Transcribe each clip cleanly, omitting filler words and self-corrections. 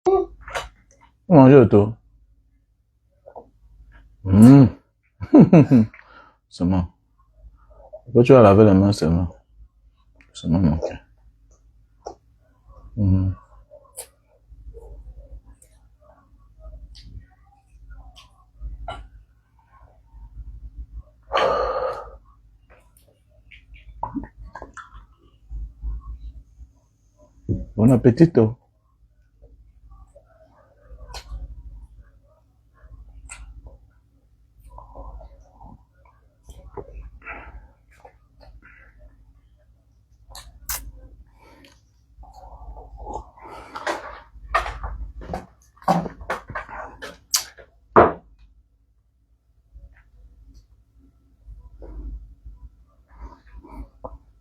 Vous mangez autour. Seulement. Pourquoi tu vas laver les mains seulement? Seulement, ok. Bon appétit.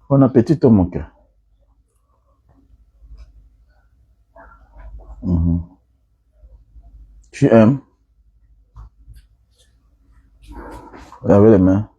Bon appétit, mon cœur. Tu aimes? Lavez les mains.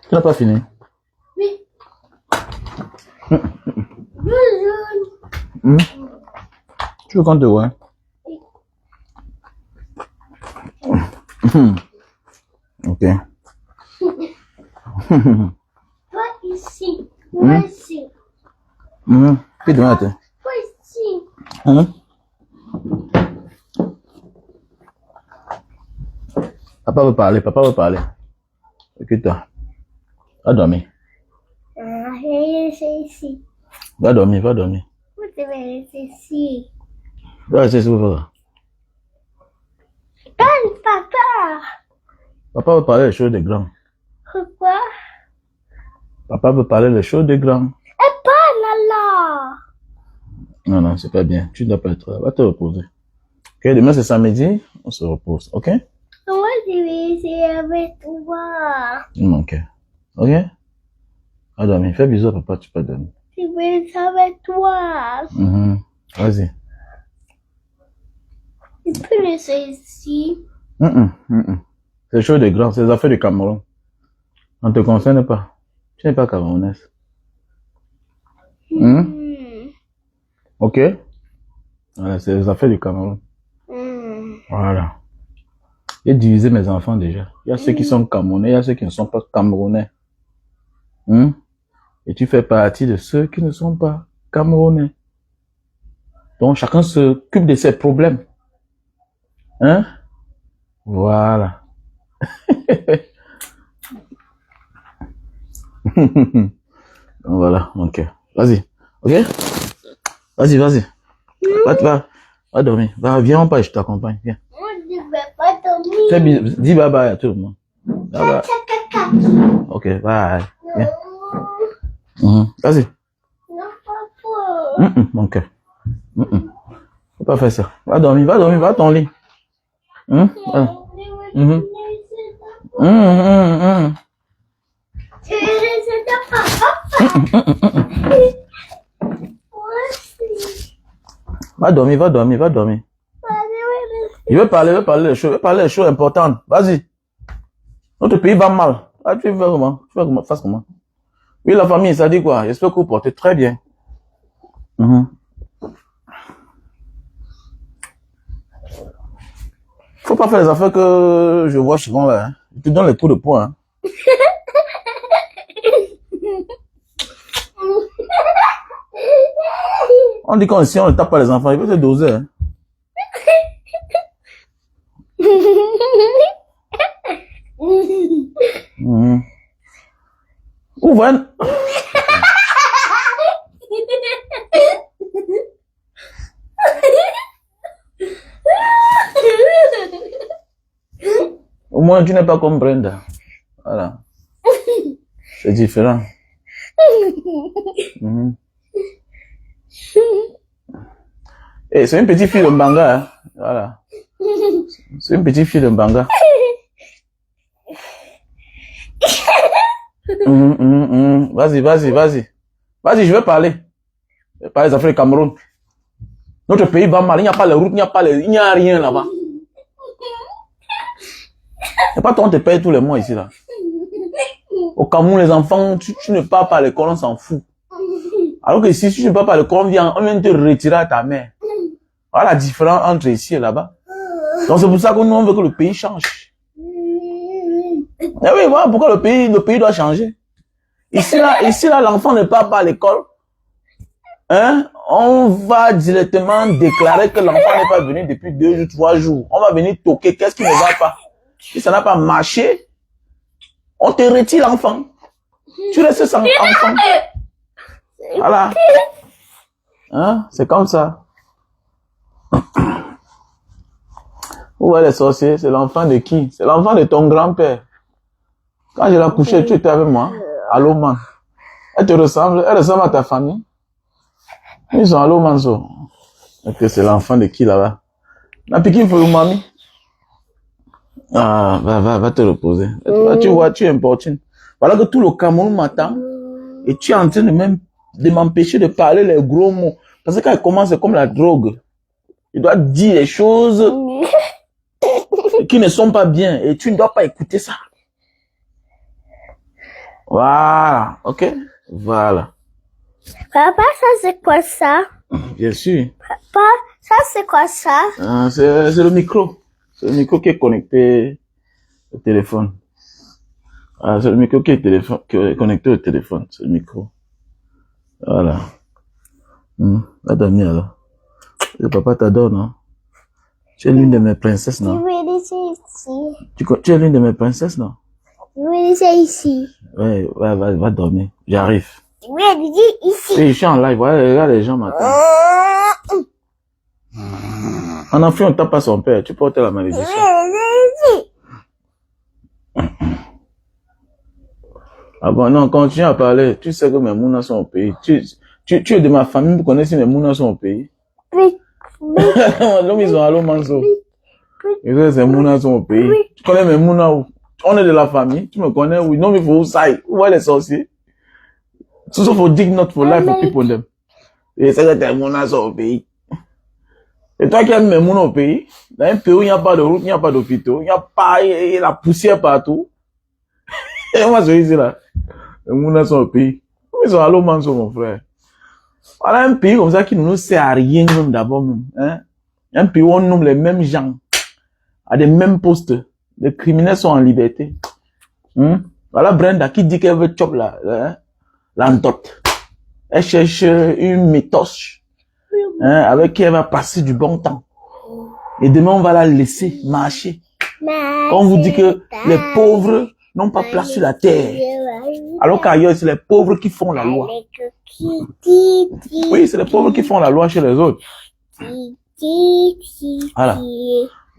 Tu n'as pas fini? Oui. Tu veux qu'on te voie? Ok. Toi ici. Moi ici. Puis devant la tête. Toi ici. Papa veut parler, papa veut parler. Écoute-toi. Va dormir. Je vais ici. Va dormir, va dormir. Vous devez rester ici. Va rester ici, papa. Papa. Papa veut parler des choses des grands. Pourquoi? Papa veut parler des choses des grands. Et pas là. Non, non, c'est pas bien. Tu ne dois pas être là. Va te reposer. Ok, demain c'est samedi, on se repose. Ok? Moi, je vais essayer avec toi. Ok. Ok? Va dormir. Fais bisous à papa, tu peux dormir. Je vais essayer avec toi. Vas-y. Tu peux laisser ici. C'est des choses des grands, c'est des affaires du Cameroun. On ne te concerne pas. Tu n'es pas camerounaise. Ok? Voilà, c'est des affaires du Cameroun. Voilà. J'ai divisé mes enfants déjà. Il y a ceux qui sont camerounais, il y a ceux qui ne sont pas camerounais. Et tu fais partie de ceux qui ne sont pas camerounais. Donc chacun s'occupe de ses problèmes. Hein? Voilà. Voilà, ok. Vas-y. Ok? Vas-y, vas-y. Va dormir. Va, viens pas, je t'accompagne. Viens. Moi, je ne vais pas dormir. Dis bye bye à tout le monde. Bye bye. Ok, bye. Viens. Vas-y. Non, papa. Mon cœur. Faut pas faire ça. Va dormir, va à ton lit. Va dormir. Je veux parler des choses importantes. Vas-y. Notre pays va mal. Ah, tu fais comment? Fais comment? Oui, la famille, ça dit quoi? J'espère que vous portez très bien. Faut pas faire les affaires que je vois souvent là. Hein. Je te donne les coups de poing. Hein. On dit qu'on si on ne tape pas les enfants, ils peuvent te doser. Hein. Où va? Au moins, tu n'es pas comme Brenda. Voilà. C'est différent. Et c'est une petite fille de Mbanga. Hein. Voilà. C'est une petite fille de Mbanga. Vas-y. Vas-y, je vais parler. Je vais parler des affaires du Cameroun. Notre pays va mal. Il n'y a pas les routes, il n'y a rien là-bas. C'est pas toi, on te paye tous les mois ici, là. Au Cameroun, les enfants, tu ne pars pas à l'école, on s'en fout. Alors que ici, si tu ne pars pas à l'école, on vient te retirer à ta mère. Voilà la différence entre ici et là-bas. Donc c'est pour ça que nous, on veut que le pays change. Mais oui, voilà pourquoi le pays doit changer. Ici, là, l'enfant ne part pas à l'école. Hein? On va directement déclarer que l'enfant n'est pas venu depuis 2 ou 3 jours. On va venir toquer. Qu'est-ce qui ne va pas? Si ça n'a pas marché, on te retire l'enfant. Tu restes sans enfant. Voilà. Hein? C'est comme ça. Où est les sorciers? C'est l'enfant de qui? C'est l'enfant de ton grand-père. Quand je l'ai couché, tu étais avec moi. Allô, man. Elle ressemble à ta famille. Ils sont allô, manso. Ok, c'est l'enfant de qui là-bas? La piquine pour mamie. Ah, va te reposer. Tu vois, tu es importune. Voilà que tout le Cameroun m'attend. Et tu es en train de m'empêcher de parler les gros mots. Parce que quand elle commence, c'est comme la drogue. Il doit dire des choses qui ne sont pas bien. Et tu ne dois pas écouter ça. Voilà. Ok? Voilà. Papa, ça c'est quoi ça? Bien sûr. Papa, ça c'est quoi ça? C'est le micro. C'est le micro qui est connecté au téléphone. C'est le micro qui est connecté au téléphone. C'est le micro. Voilà. Va dormir alors. Le papa t'adore, non? Tu es l'une de mes princesses, non? Je vais laisser ici. Tu es l'une de mes princesses, non? Je vais laisser ici. Ouais, va dormir. J'arrive. Je vais laisser ici. Oui, je suis en live. Voilà, là, les gens m'attendent. En enfant, on tape pas son père. Tu portes la malédiction. Ah bon, non, continue à parler. Tu sais que mes mounas sont au pays. Tu es de ma famille, vous connaissez mes mounas sont au pays. L'homme, ils ont allô, manso. Ils disent, ces mounas sont au pays. Tu connais mes mounas où? On est de la famille. Tu me connais où? Non, mais il faut où ça? Où est les sorciers? So for dig not for life for people them. Et c'est que tes mounas sont au pays. Et toi qui aimes mes mounas au pays, dans un pays où il n'y a pas de route, il n'y a pas d'hôpitaux, il n'y a pas, il y a la poussière partout. Et moi, je dis là, les mounas sont au pays. Ils sont allô, manso, mon frère. Voilà un pays comme ça qui ne nous sert à rien, même d'abord, même, hein. Un pays où on nomme les mêmes gens, à des mêmes postes. Les criminels sont en liberté. Voilà Brenda qui dit qu'elle veut chop la dot. Elle cherche une métoche, hein, avec qui elle va passer du bon temps. Et demain, on va la laisser marcher. On vous dit que les pauvres n'ont pas place sur la terre. Alors qu'ailleurs, c'est les pauvres qui font la loi. Oui, c'est les pauvres qui font la loi chez les autres. Voilà.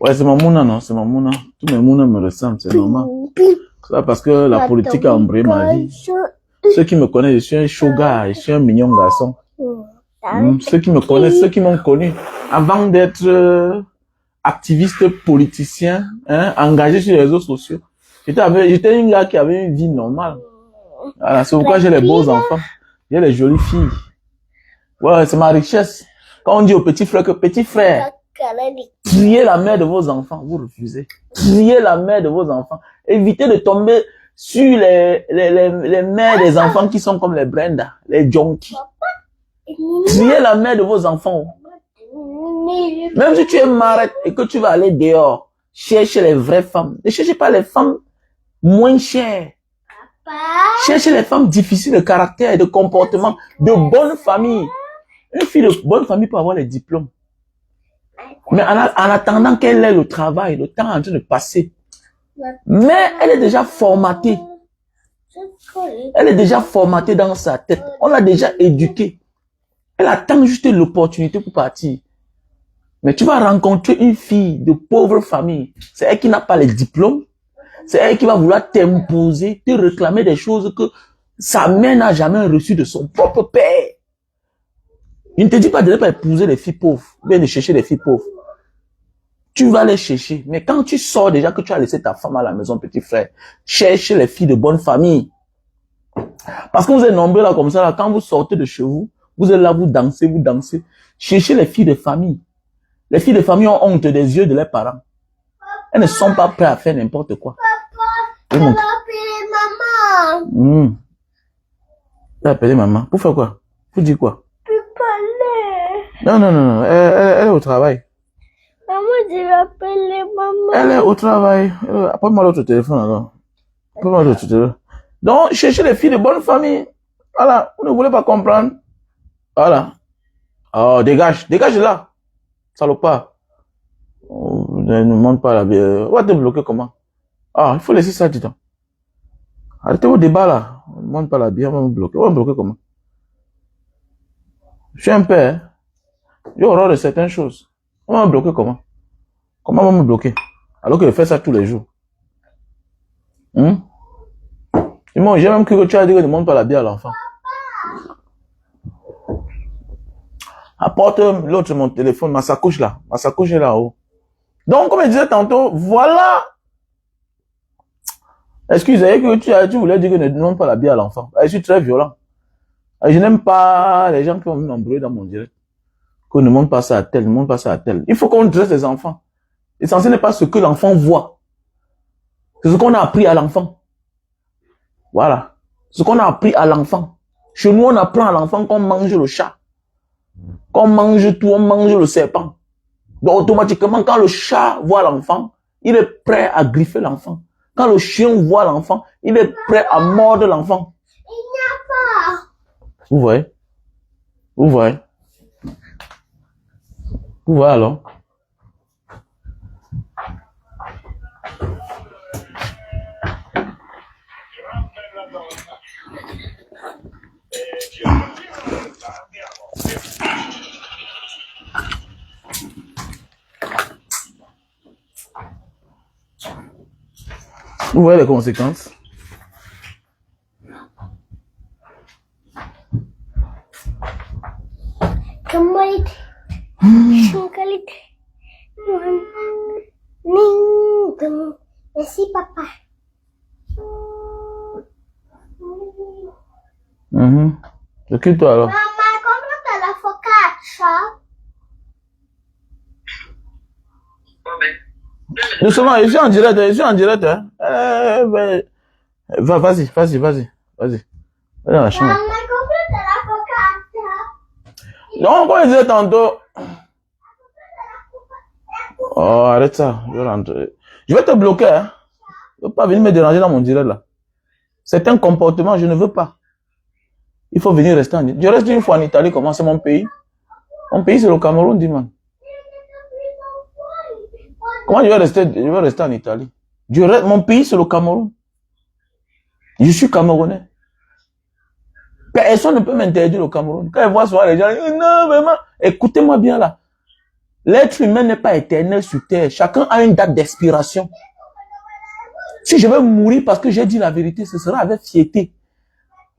Ouais, c'est mon mouna, non? C'est mon mouna. Tous mes mounas me ressemblent, c'est normal. C'est ça parce que la politique a embrayé ma vie. Ceux qui me connaissent, je suis un sugar, je suis un mignon garçon. Ceux qui me connaissent, ceux qui m'ont connu, avant d'être activiste politicien, hein, engagé sur les réseaux sociaux, j'étais une gars qui avait une vie normale. Voilà, c'est pourquoi j'ai les beaux enfants, j'ai les jolies filles. Ouais, c'est ma richesse. Quand on dit au petit frère que petit frère, triez la mère de vos enfants, vous refusez. Triez la mère de vos enfants. Évitez de tomber sur les mères des enfants qui sont comme les Brenda, les junkies. Triez la mère de vos enfants. Même si tu es marette et que tu vas aller dehors, cherchez les vraies femmes. Ne cherchez pas les femmes moins chères. Cherchez les femmes difficiles de caractère et de comportement, de bonne famille. Une fille de bonne famille peut avoir les diplômes. Mais en attendant qu'elle ait le travail, le temps est en train de passer. Mais elle est déjà formatée. Elle est déjà formatée dans sa tête. On l'a déjà éduquée. Elle attend juste l'opportunité pour partir. Mais tu vas rencontrer une fille de pauvre famille. C'est elle qui n'a pas les diplômes. C'est elle qui va vouloir t'imposer, te réclamer des choses que sa mère n'a jamais reçues de son propre père. Il ne te dit pas de ne pas épouser les filles pauvres, bien de chercher les filles pauvres. Tu vas les chercher. Mais quand tu sors déjà que tu as laissé ta femme à la maison, petit frère, cherche les filles de bonne famille. Parce que vous êtes nombreux là comme ça, là, quand vous sortez de chez vous, vous êtes là, vous dansez, vous dansez. Cherchez les filles de famille. Les filles de famille ont honte des yeux de leurs parents. Elles ne sont pas prêtes à faire n'importe quoi. Papa, je vais appeler maman. Tu as appelé maman. Pour faire quoi? Pour dire quoi? Pour parler. Non, non, non, non. Elle est au travail. Maman, je vais appeler maman. Elle est au travail. Appelle-moi l'autre téléphone alors. Appelle-moi l'autre téléphone. Donc, cherchez les filles de bonne famille. Voilà. Vous ne voulez pas comprendre. Voilà. Oh, dégage. Dégage de là. Salopard. Oh, ne monte pas la vie. On va te bloquer comment? Ah, il faut laisser ça, dis donc. Arrêtez vos débats là. On ne monte pas la bière, on va me bloquer. On va me bloquer comment? Je suis un père. Hein? J'ai horreur de certaines choses. On va me bloquer comment? Comment on va me bloquer? Alors que je fais ça tous les jours. J'ai même cru que tu as dit que ne monte pas la bière à l'enfant. Apporte l'autre mon téléphone, ma sacoche là. Ma sacoche est là-haut. Donc, comme je disais tantôt, voilà. Excusez, que tu voulais dire que ne demande pas la bière à l'enfant. Je suis très violent. Je n'aime pas les gens qui vont m'embrouiller dans mon direct. Qu'on ne montre pas ça à tel, ne montre pas ça à tel. Il faut qu'on dresse les enfants. L'essentiel n'est pas ce que l'enfant voit. C'est ce qu'on a appris à l'enfant. Voilà. Ce qu'on a appris à l'enfant. Chez nous, on apprend à l'enfant qu'on mange le chat. Qu'on mange tout, on mange le serpent. Donc, automatiquement, quand le chat voit l'enfant, il est prêt à griffer l'enfant. Quand le chien voit l'enfant, il est prêt à mordre l'enfant. Il n'y a pas. Vous voyez? Vous voyez? Vous voyez alors? Vous voyez les conséquences? Merci, papa. Occupe-toi alors. Maman, comment la focaccia? Doucement, je suis en direct, hein. Vas-y. Vas-y dans la chambre. Maman, comment la focaccia? Non, comme je disais tantôt. Oh, arrête ça. Je vais rentrer. Je vais te bloquer, hein. Je ne veux pas venir me déranger dans mon direct, là. C'est un comportement, je ne veux pas. Il faut venir rester en Italie. Je reste une fois en Italie, comment c'est mon pays? Mon pays, c'est le Cameroun, dis-moi. Comment je vais rester en Italie? Mon pays, c'est le Cameroun. Je suis Camerounais. Personne ne peut m'interdire au Cameroun. Quand je vois souvent les gens, non, vraiment, écoutez-moi bien là. L'être humain n'est pas éternel sur terre. Chacun a une date d'expiration. Si je vais mourir parce que j'ai dit la vérité, ce sera avec fierté.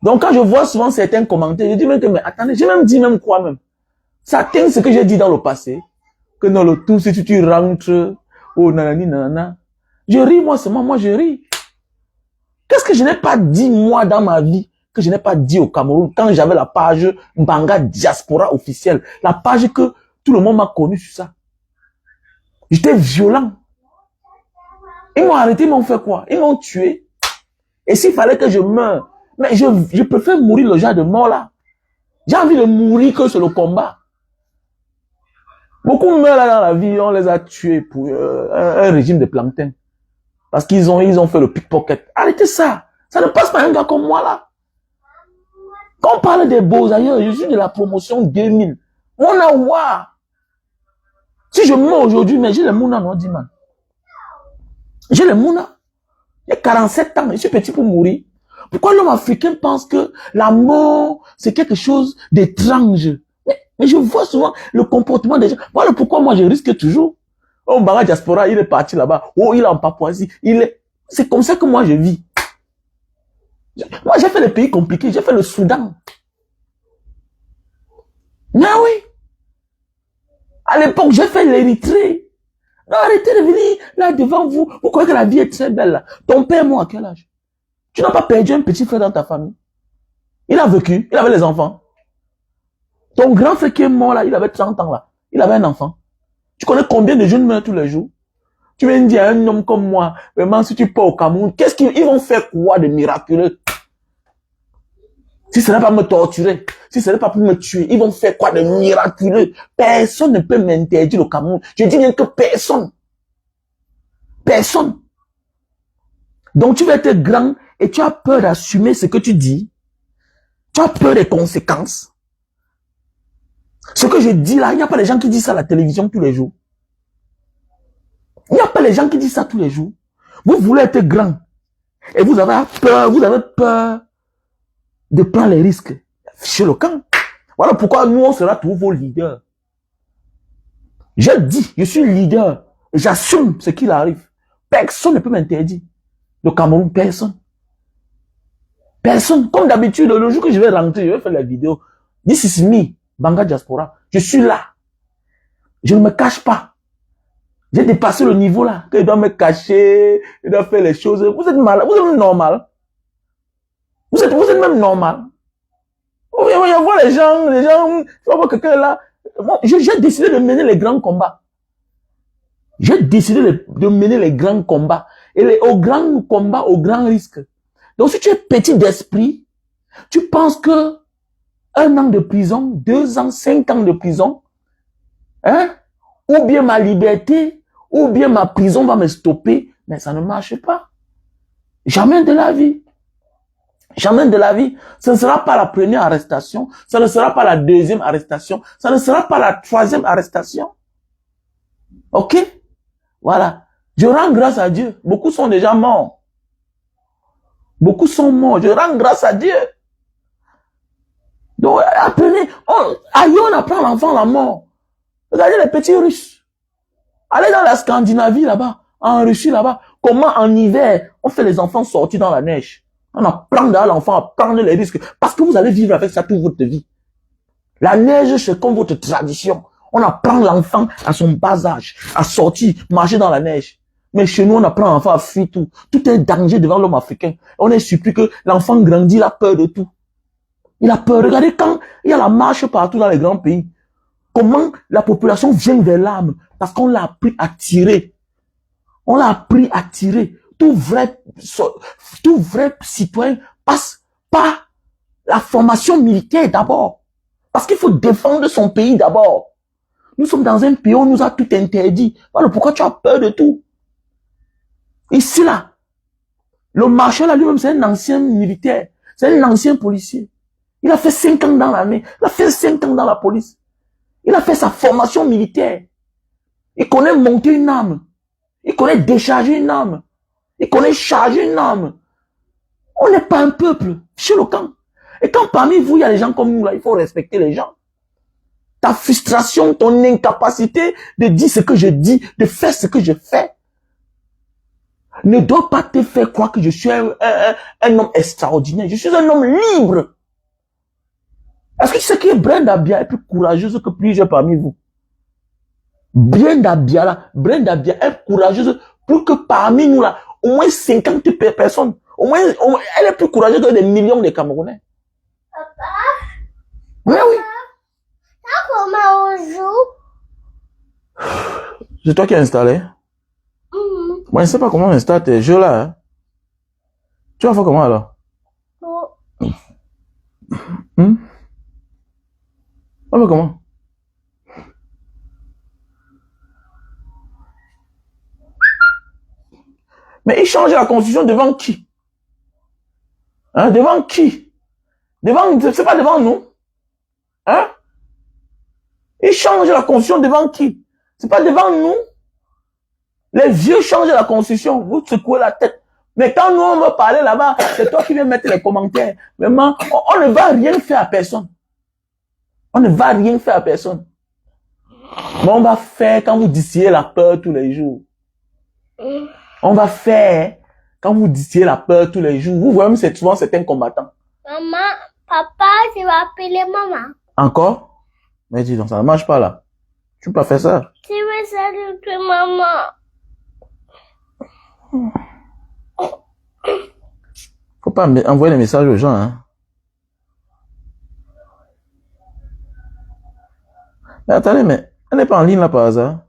Donc quand je vois souvent certains commentaires, je dis même que, mais attendez, j'ai même dit même quoi même. Ça atteint ce que j'ai dit dans le passé. Que dans le tout, si tu rentres, oh nanani nanana. Je ris moi seulement, moi je ris. Qu'est-ce que je n'ai pas dit moi dans ma vie, que je n'ai pas dit au Cameroun, quand j'avais la page Mbanga Diaspora officielle, la page que tout le monde m'a connu sur ça. J'étais violent. Ils m'ont arrêté, ils m'ont fait quoi? Ils m'ont tué. Et s'il fallait que je meure, mais je préfère mourir le genre de mort là. J'ai envie de mourir que c'est le combat. Beaucoup meurent là dans la vie, on les a tués pour un régime de plancton. Parce qu'ils ont fait le pickpocket. Arrêtez ça. Ça ne passe pas un gars comme moi là. Quand on parle des beaux ailleurs, je suis de la promotion 2000. On a voir. Si je meurs aujourd'hui, mais j'ai les mouna, non, dis man. J'ai les mouna. J'ai 47 ans, je suis petit pour mourir. Pourquoi l'homme africain pense que la mort, c'est quelque chose d'étrange? Mais je vois souvent le comportement des gens. Voilà pourquoi moi je risque toujours. Oh, Mbanga Diaspora, il est parti là-bas. Oh, il est en Papouasie. C'est comme ça que moi je vis. Moi, j'ai fait des pays compliqués. J'ai fait le Soudan. Mais oui. À l'époque, j'ai fait l'Érythrée. Non, arrêtez de venir là devant vous. Vous croyez que la vie est très belle là. Ton père, moi, à quel âge? Tu n'as pas perdu un petit frère dans ta famille. Il a vécu, il avait les enfants. Ton grand frère qui est mort là, il avait 30 ans là. Il avait un enfant. Tu connais combien de jeunes meurent tous les jours? Tu viens dire à un homme comme moi, vraiment, si tu pars au Cameroun, qu'est-ce qu'ils vont faire quoi de miraculeux? Si ce n'est pas me torturer, si ce n'est pas pour me tuer, ils vont faire quoi de miraculeux? Personne ne peut m'interdire au Cameroun. Je dis bien que personne. Personne. Donc tu vas être grand et tu as peur d'assumer ce que tu dis. Tu as peur des conséquences. Ce que je dis là, il n'y a pas les gens qui disent ça à la télévision tous les jours. Il n'y a pas les gens qui disent ça tous les jours. Vous voulez être grand et vous avez peur de prendre les risques. Chez le camp. Voilà pourquoi nous, on sera tous vos leaders. Je dis, je suis leader. J'assume ce qu'il arrive. Personne ne peut m'interdire. Le Cameroun, personne. Personne. Comme d'habitude, le jour que je vais rentrer, je vais faire la vidéo. This is me, Banga Diaspora. Je suis là. Je ne me cache pas. J'ai dépassé le niveau là. Que je dois me cacher, je dois faire les choses. Vous êtes malade, vous êtes normal. Vous êtes même normal. Vous voyez voir les gens, tu vas voir quelqu'un là. Bon, j'ai décidé de mener les grands combats. J'ai décidé de mener les grands combats. Et aux grands combats, aux grands risques. Donc si tu es petit d'esprit, tu penses que 1 an de prison, 2 ans, 5 ans de prison, hein, ou bien ma liberté, ou bien ma prison va me stopper, mais ça ne marche pas. Jamais de la vie. Jamais de la vie. Ce ne sera pas la première arrestation, ça ne sera pas la deuxième arrestation, ça ne sera pas la troisième arrestation. Ok? Voilà. Je rends grâce à Dieu. Beaucoup sont déjà morts. Beaucoup sont morts. Je rends grâce à Dieu. Donc, apprenez. Ailleurs, on apprend l'enfant la mort. Regardez les petits Russes. Allez dans la Scandinavie là-bas, en Russie là-bas. Comment en hiver, on fait les enfants sortir dans la neige. On apprend à l'enfant à prendre les risques. Parce que vous allez vivre avec ça toute votre vie. La neige, c'est comme votre tradition. On apprend l'enfant à son bas âge, à sortir, marcher dans la neige. Mais chez nous, on apprend l'enfant à fuir tout. Tout est danger devant l'homme africain. On est surpris que l'enfant grandit, il a peur de tout. Il a peur. Regardez quand il y a la marche partout dans les grands pays. Comment la population vient vers l'arme. Parce qu'on l'a appris à tirer. On l'a appris à tirer. Tout vrai citoyen passe par la formation militaire d'abord. Parce qu'il faut défendre son pays d'abord. Nous sommes dans un pays où on nous a tout interdit. Voilà pourquoi tu as peur de tout. Ici, là, le marchand là lui-même, c'est un ancien militaire. C'est un ancien policier. Il a fait 5 ans dans l'armée. Il a fait 5 ans dans la police. Il a fait sa formation militaire. Il connaît monter une arme. Il connaît décharger une arme. Il connaît charger une arme. On n'est pas un peuple chez le camp. Et quand parmi vous, il y a des gens comme nous, là, il faut respecter les gens. Ta frustration, ton incapacité de dire ce que je dis, de faire ce que je fais, ne doit pas te faire croire que je suis un homme extraordinaire. Je suis un homme libre. Est-ce que tu sais que Brenda Bia est plus courageuse que plusieurs parmi vous? Brenda Bia est courageuse pour que parmi nous, là, au moins 50 personnes, au moins, elle est plus courageuse que des millions de Camerounais. Papa, Oui, oui. comment on joue? C'est toi qui as installé. Moi, je ne sais pas comment on installe tes jeux là. Hein. Tu vas faire comment alors? On va faire comment? Mais il change la constitution devant qui? Hein? Devant qui? C'est pas devant nous. Hein? Il change la constitution devant qui? C'est pas devant nous. Les vieux changent la constitution. Vous secouez la tête. Mais quand nous, on va parler là-bas, c'est toi qui viens mettre les commentaires. Vraiment, on ne va rien faire à personne. On ne va rien faire à personne. Mais on va faire quand vous distillez la peur tous les jours. On va faire quand vous distillez la peur tous les jours. Vous voyez même c'est souvent certains combattants. Maman, papa, je vais appeler maman. Encore? Mais dis donc, ça ne marche pas là. Tu peux pas faire ça. Je vais saluer maman. Faut pas envoyer des messages aux gens, hein. Mais attendez, mais elle n'est pas en ligne là par hasard.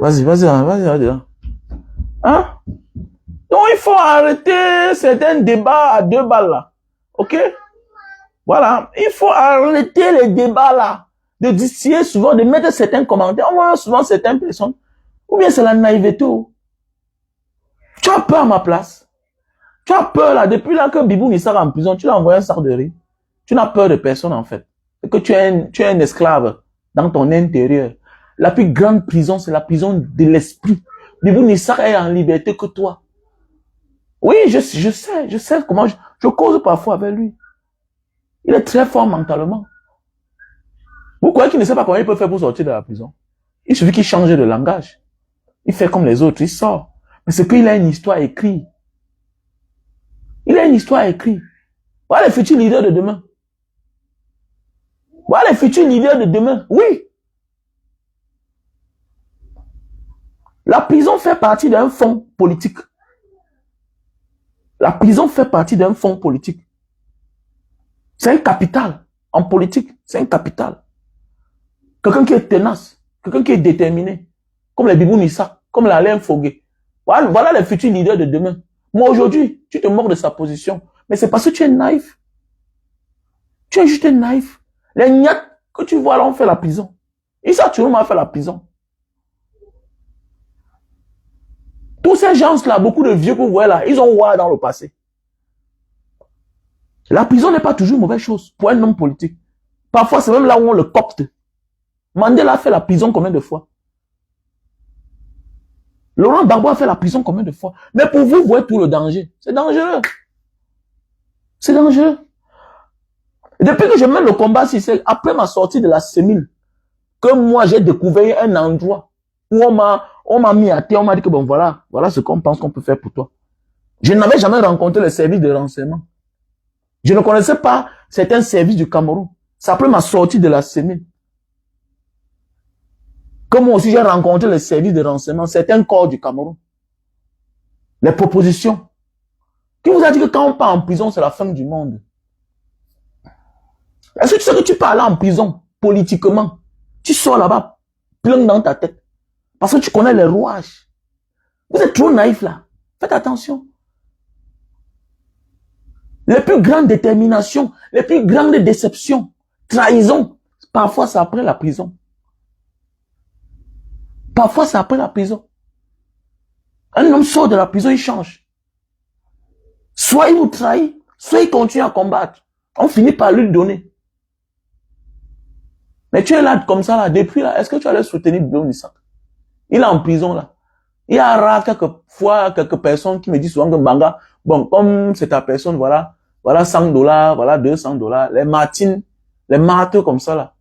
Vas-y, vas-y, vas-y. Hein? Donc, il faut arrêter certains débats à 2 balles là. Ok? Voilà. Il faut arrêter les débats là. De distiller souvent, de mettre certains commentaires. On voit souvent certaines personnes. Ou bien c'est la naïveté. Tu as peur à ma place. Tu as peur là. Depuis là que Bibou Nissar en prison, tu l'as envoyé un sac de riz. Tu n'as peur de personne en fait. C'est que tu es un esclave dans ton intérieur. La plus grande prison, c'est la prison de l'esprit. Bibou Nissar est en liberté que toi. Oui, je sais comment je cause parfois avec lui. Il est très fort mentalement. Vous croyez qu'il ne sait pas comment il peut faire pour sortir de la prison? Il suffit qu'il change de langage. Il fait comme les autres, il sort. Mais c'est qu'il a une histoire écrite. Il a une histoire écrite. Voilà les futurs leaders de demain. Voilà les futurs leaders de demain. Oui. La prison fait partie d'un fonds politique. La prison fait partie d'un fonds politique. C'est un capital. En politique, c'est un capital. Quelqu'un qui est tenace, quelqu'un qui est déterminé, comme les Bibou Nissa, comme l'Alain Fogué. Voilà les futurs leaders de demain. Moi, aujourd'hui, tu te moques de sa position. Mais c'est parce que tu es naïf. Tu es juste naïf. Les gnattes que tu vois là, on fait la prison. Issa Touroum a fait la prison. Tous ces gens-là, beaucoup de vieux que vous voyez là, ils ont oublié dans le passé. La prison n'est pas toujours une mauvaise chose pour un homme politique. Parfois, c'est même là où on le copte. Mandela a fait la prison combien de fois? Laurent Gbagbo a fait la prison combien de fois? Mais pour vous, vous voyez tout le danger. C'est dangereux. C'est dangereux. Et depuis que je mène le combat, c'est après ma sortie de la sémile, que moi j'ai découvert un endroit où on m'a mis à terre, on m'a dit que bon voilà ce qu'on pense qu'on peut faire pour toi. Je n'avais jamais rencontré le service de renseignement. Je ne connaissais pas certains services du Cameroun. C'est après ma sortie de la sémile. Comme moi aussi j'ai rencontré les services de renseignement, certains corps du Cameroun. Les propositions. Qui vous a dit que quand on part en prison, c'est la fin du monde? Est-ce que tu sais que tu peux aller en prison politiquement? Tu sors là-bas, plein dans ta tête. Parce que tu connais les rouages. Vous êtes trop naïfs là. Faites attention. Les plus grandes déterminations, les plus grandes déceptions, trahison, parfois c'est après la prison. Parfois c'est après la prison. Un homme sort de la prison, il change. Soit il vous trahit, soit il continue à combattre. On finit par lui donner. Mais tu es là comme ça là, depuis là, est-ce que tu allais soutenir Bibou Nissa? Il est en prison là. Il y a rare quelques personnes qui me disent souvent que Banga, bon, comme c'est ta personne, voilà $100, voilà $200, les matines, les maths comme ça là.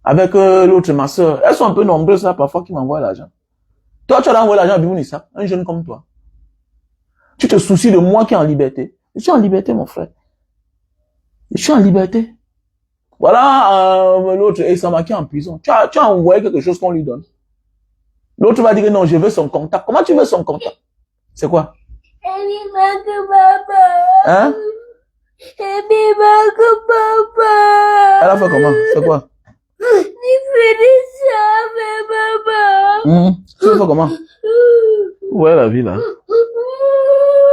Avec l'autre, ma soeur, elles sont un peu nombreuses là, parfois qui m'envoient l'argent. Toi, tu as envoyé l'argent à Bibou Nissa, un jeune comme toi. Tu te soucies de moi qui est en liberté. Je suis en liberté, mon frère. Je suis en liberté. Voilà l'autre, Esama qui est en prison. Tu as envoyé quelque chose qu'on lui donne. L'autre va dire que non, je veux son contact. Comment tu veux son contact? C'est quoi? Hein? Elle a fait comment? C'est quoi? Tu veux faire comment? Où est la vie là?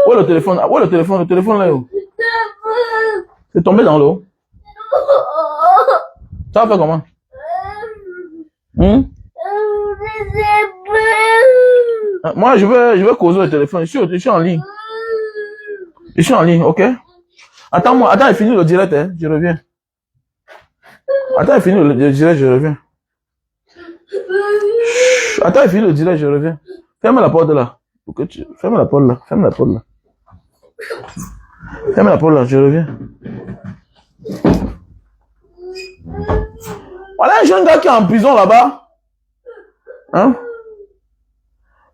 Où est le téléphone? Où est le téléphone? Le téléphone là où? C'est tombé dans l'eau. Ça va faire comment? Moi, je veux causer le téléphone. Je suis en ligne. Je suis en ligne, ok? Attends, il finit le direct, hein? Je reviens. Attends, il finit le direct, je reviens. Chut, attends, il finit le direct, je reviens. Ferme la porte là. Ferme la porte là. Ferme la porte là. Ferme la porte là, je reviens. Voilà un jeune gars qui est en prison là-bas. Hein?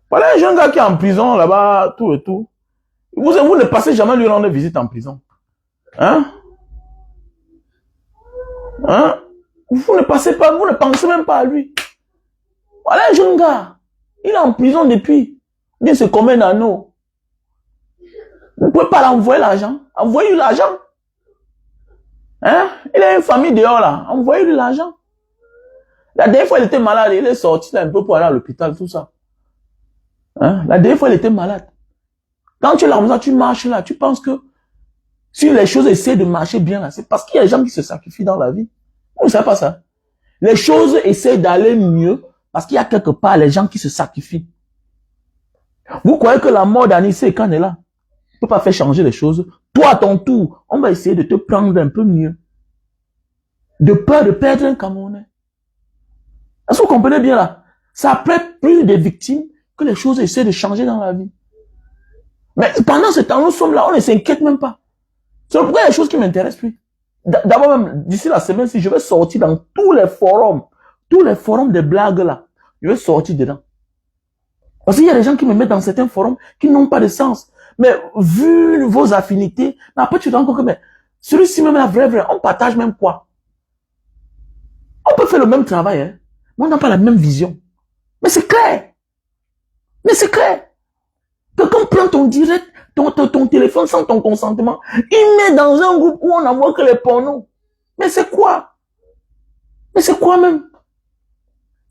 Voilà un jeune gars qui est en prison là-bas, tout et tout. Vous ne passez jamais lui rendre visite en prison. Hein? Hein? Vous ne pensez même pas à lui. Voilà un jeune gars. Il est en prison depuis. Bien c'est combien d'années? Vous ne pouvez pas l'envoyer l'argent. Envoyez-lui l'argent. Hein? Il a une famille dehors là. Envoyez-lui l'argent. La dernière fois, il était malade. Il est sorti là un peu pour aller à l'hôpital, tout ça. Hein? La dernière fois, il était malade. Quand tu es là, tu marches là, tu penses que si les choses essaient de marcher bien là, c'est parce qu'il y a des gens qui se sacrifient dans la vie. Vous ne savez pas ça? Les choses essaient d'aller mieux parce qu'il y a quelque part les gens qui se sacrifient. Vous croyez que la mort d'Anissé, quand elle est là, ne peut pas faire changer les choses? Toi, à ton tour, on va essayer de te prendre un peu mieux. De peur de perdre un Camerounais. Est-ce que vous comprenez bien là? Ça après plus des victimes que les choses essaient de changer dans la vie. Mais pendant ce temps, nous sommes là, on ne s'inquiète même pas. C'est pourquoi il y a des choses qui m'intéressent plus. D'abord même, d'ici la semaine-ci, je vais sortir dans tous les forums des blagues là. Je vais sortir dedans. Parce qu'il y a des gens qui me mettent dans certains forums qui n'ont pas de sens. Mais vu vos affinités, après tu te rends compte que mais, celui-ci même la vraie, on partage même quoi? On peut faire le même travail, hein. Mais on n'a pas la même vision. Mais c'est clair. Mais c'est clair. Quelqu'un prend ton direct, ton téléphone sans ton consentement, il met dans un groupe où on n'envoie que les pornos. Mais c'est quoi? Mais c'est quoi même?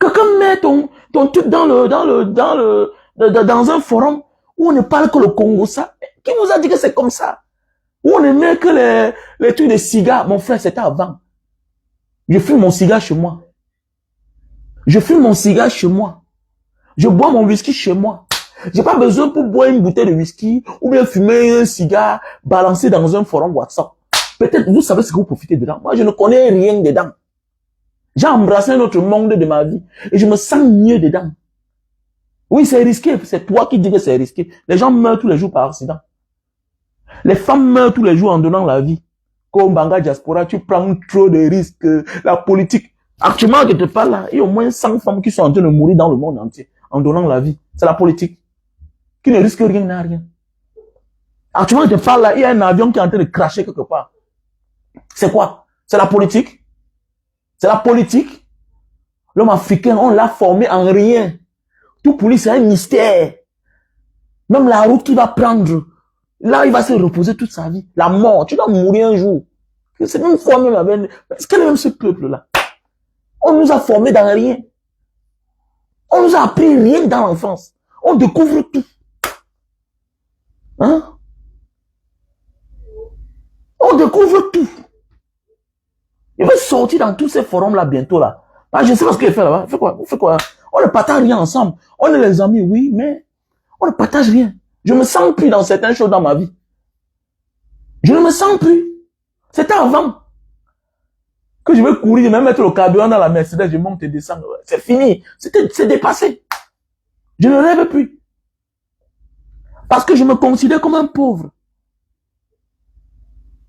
Quelqu'un met ton truc dans un forum où on ne parle que le Congo, ça. Qui vous a dit que c'est comme ça? Où on ne met que les trucs de cigares. Mon frère, c'était avant. Je fume mon cigare chez moi. Je fume mon cigare chez moi. Je bois mon whisky chez moi. J'ai pas besoin pour boire une bouteille de whisky ou bien fumer un cigare balancé dans un forum WhatsApp. Peut-être vous savez ce que vous profitez dedans. Moi, je ne connais rien dedans. J'ai embrassé un autre monde de ma vie et je me sens mieux dedans. Oui, c'est risqué. C'est toi qui dis que c'est risqué. Les gens meurent tous les jours par accident. Les femmes meurent tous les jours en donnant la vie. Comme Banga Diaspora, tu prends trop de risques. La politique. Actuellement, je te parle là, il y a au moins 100 femmes qui sont en train de mourir dans le monde entier en donnant la vie. C'est la politique. Qui ne risque rien n'a rien. Actuellement, je te parle là, il y a un avion qui est en train de cracher quelque part. C'est quoi? C'est la politique. C'est la politique. L'homme africain, on l'a formé en rien. Tout pour lui, c'est un mystère. Même la route qu'il va prendre, là, il va se reposer toute sa vie. La mort, tu dois mourir un jour. C'est même formé avec... Est-ce qu'elle est même ce peuple-là? On nous a formés dans rien. On nous a appris rien dans l'enfance. On découvre tout. Hein? On découvre tout. Il va sortir dans tous ces forums-là bientôt, là. Ah, je sais pas ce qu'il fait là-bas. Il fait quoi? Il fait quoi? On ne partage rien ensemble. On est les amis, oui, mais on ne partage rien. Je me sens plus dans certaines choses dans ma vie. Je ne me sens plus. C'était avant. Que je vais courir, je vais mettre le carburant dans la Mercedes, je monte et descends. C'est fini. C'est dépassé. Je ne rêve plus. Parce que je me considère comme un pauvre.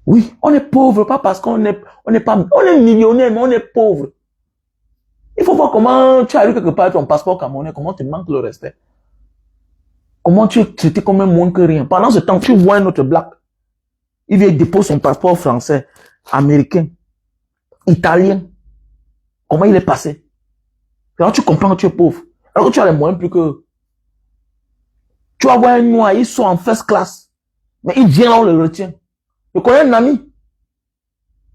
Oui, on est pauvre, pas parce qu'on est millionnaire, mais on est pauvre. Il faut voir comment tu arrives quelque part ton passeport camerounais, comment tu manques le respect. Comment tu es traité comme un moins que rien. Pendant ce temps, tu vois un autre black. Il vient déposer son passeport français, américain, italien. Comment il est passé? Alors tu comprends que tu es pauvre. Alors que tu as les moyens plus que... Tu vas voir un noir, ils sont en first class. Mais il vient là, on le retient. Je connais un ami